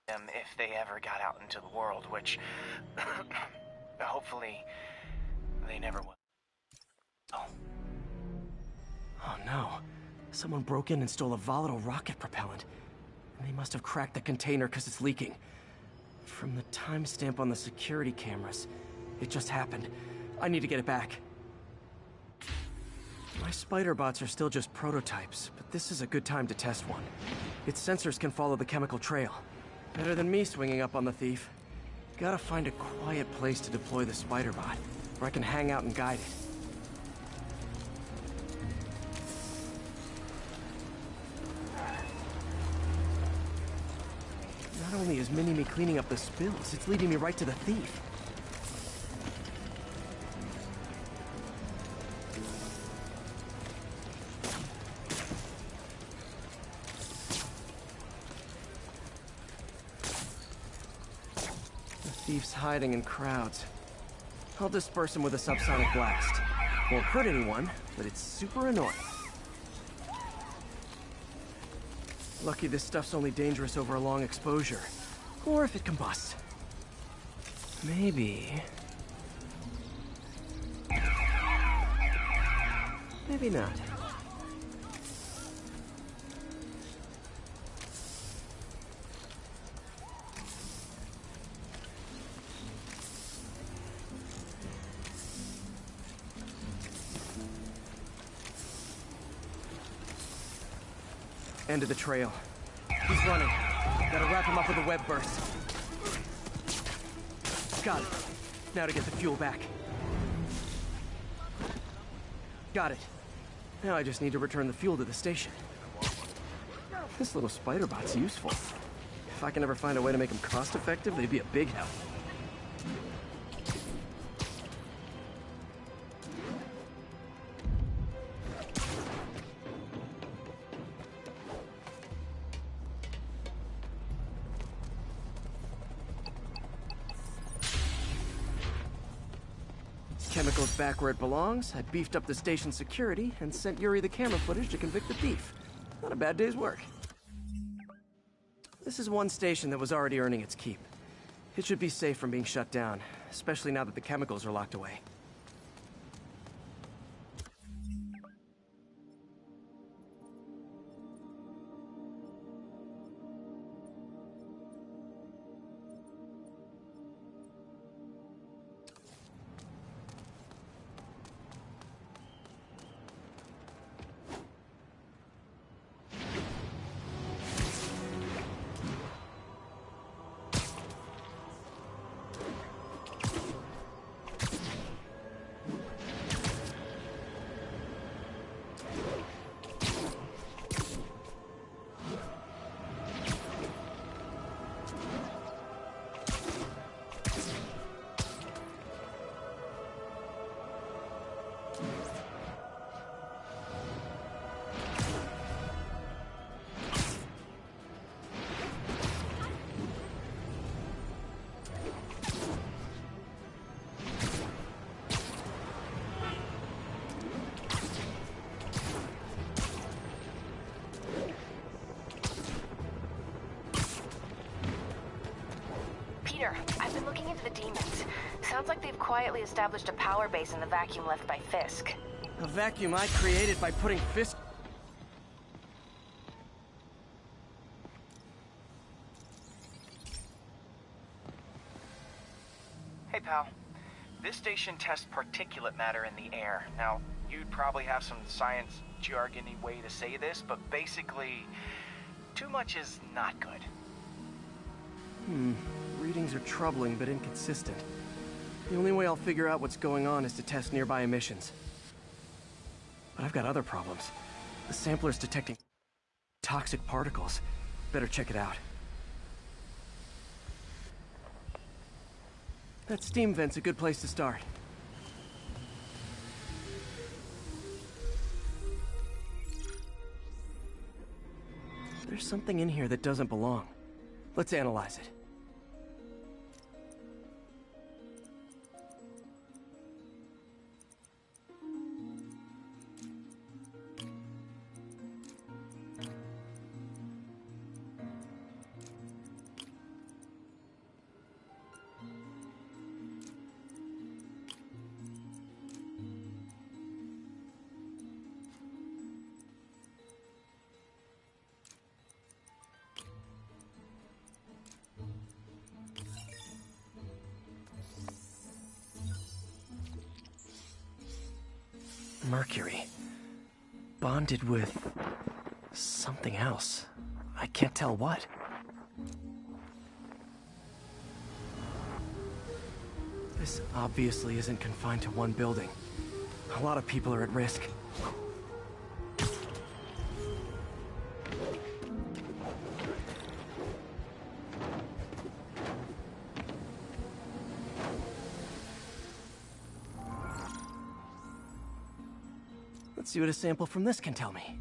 them if they ever got out into the world, which hopefully they never will. Oh no. Someone broke in and stole a volatile rocket propellant. And they must have cracked the container because it's leaking. From the timestamp on the security cameras, it just happened. I need to get it back. My spider bots are still just prototypes, but this is a good time to test one. Its sensors can follow the chemical trail. Better than me swinging up on the thief. Gotta find a quiet place to deploy the spider bot, where I can hang out and guide it. Not only is Mini-Me cleaning up the spills, it's leading me right to the thief. The thief's hiding in crowds. I'll disperse him with a subsonic blast. Won't hurt anyone, but it's super annoying. Lucky this stuff's only dangerous over a long exposure. Or if it combusts. Maybe... maybe not. End of the trail. He's running. Gotta wrap him up with a web burst. Got it. Now to get the fuel back. Got it. Now I just need to return the fuel to the station. This little spider bot's useful. If I can ever find a way to make them cost-effective, they'd be a big help. Chemicals back where it belongs. I beefed up the station's security and sent Yuri the camera footage to convict the thief. Not a bad day's work. This is one station that was already earning its keep. It should be safe from being shut down, especially now that the chemicals are locked away. I've been looking into the demons. Sounds like they've quietly established a power base in the vacuum left by Fisk. A vacuum I created by putting Fisk... Hey, pal. This station tests particulate matter in the air. Now, you'd probably have some science jargony way to say this, but basically, too much is not good. Readings are troubling but inconsistent. The only way I'll figure out what's going on is to test nearby emissions. But I've got other problems. The sampler's detecting toxic particles. Better check it out. That steam vent's a good place to start. There's something in here that doesn't belong. Let's analyze it. mercury. Bonded with something else. I can't tell what. This obviously isn't confined to one building. A lot of people are at risk. Let's see what a sample from this can tell me.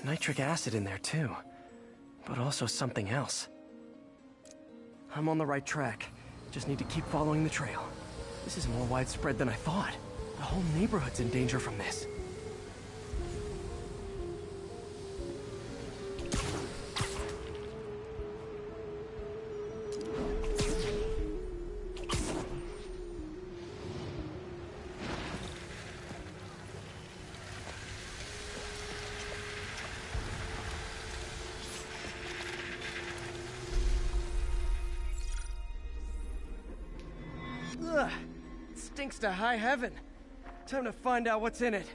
Nitric acid in there too, but also something else. I'm on the right track. Just need to keep following the trail. This is more widespread than I thought. The whole neighborhood's in danger from this. Ugh, it stinks to high heaven. Time to find out what's in it.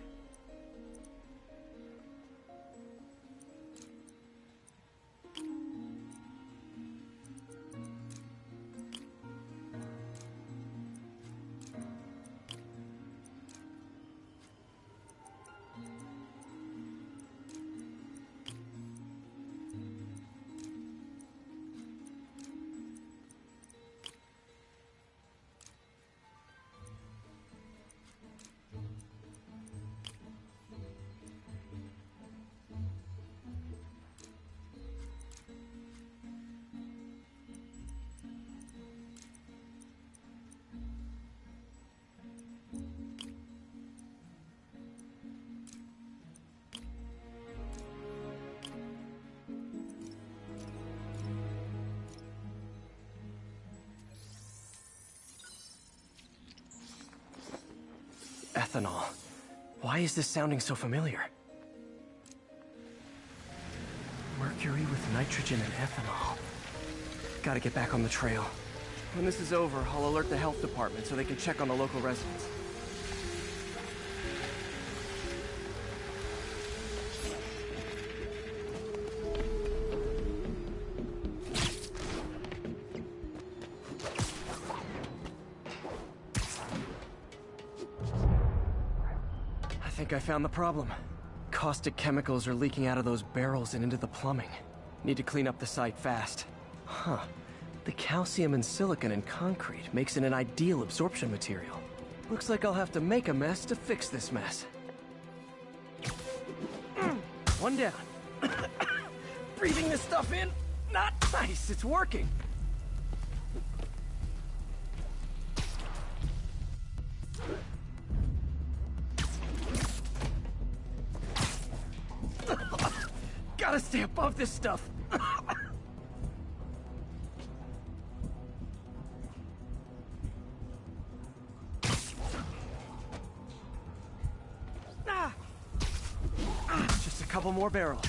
Ethanol. Why is this sounding so familiar? Mercury with nitrogen and ethanol. Gotta get back on the trail. When this is over, I'll alert the health department so they can check on the local residents. think I found the problem. Caustic chemicals are leaking out of those barrels and into the plumbing. Need to clean up the site fast. Huh. The calcium and silicon in concrete makes it an ideal absorption material. Looks like I'll have to make a mess to fix this mess. One down. Breathing this stuff in? Not nice. It's working. Gotta stay above this stuff. Just a couple more barrels.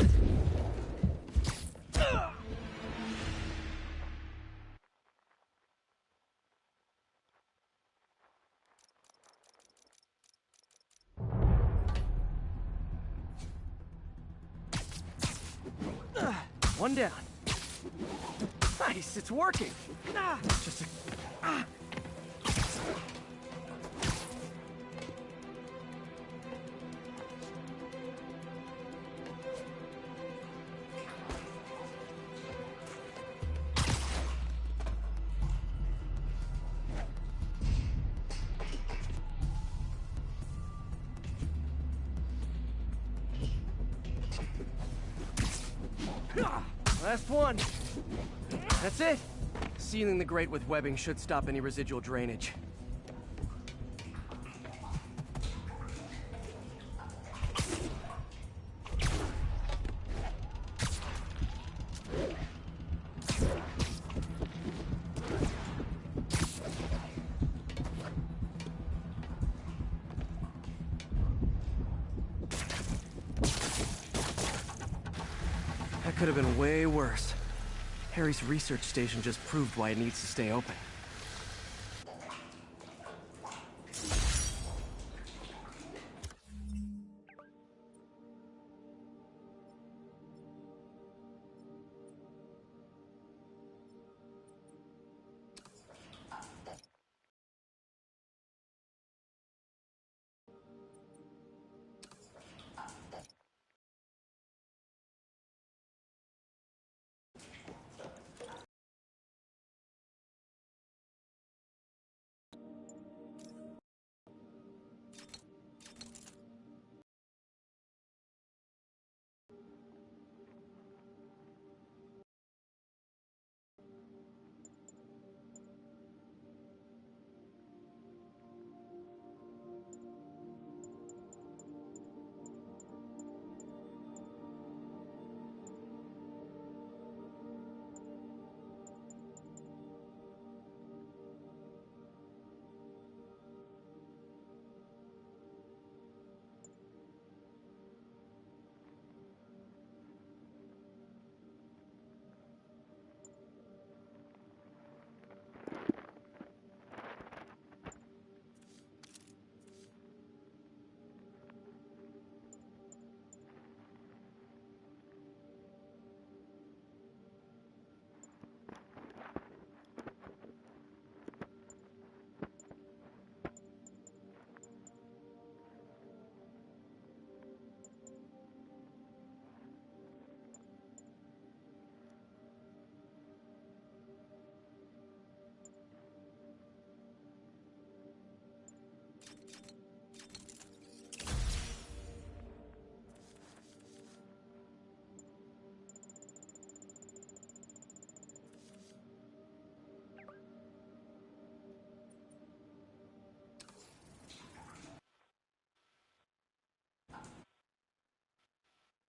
One down. Nice, it's working. Just a... Last one. That's it. Sealing the grate with webbing should stop any residual drainage. That could have been way worse. Harry's research station just proved why it needs to stay open.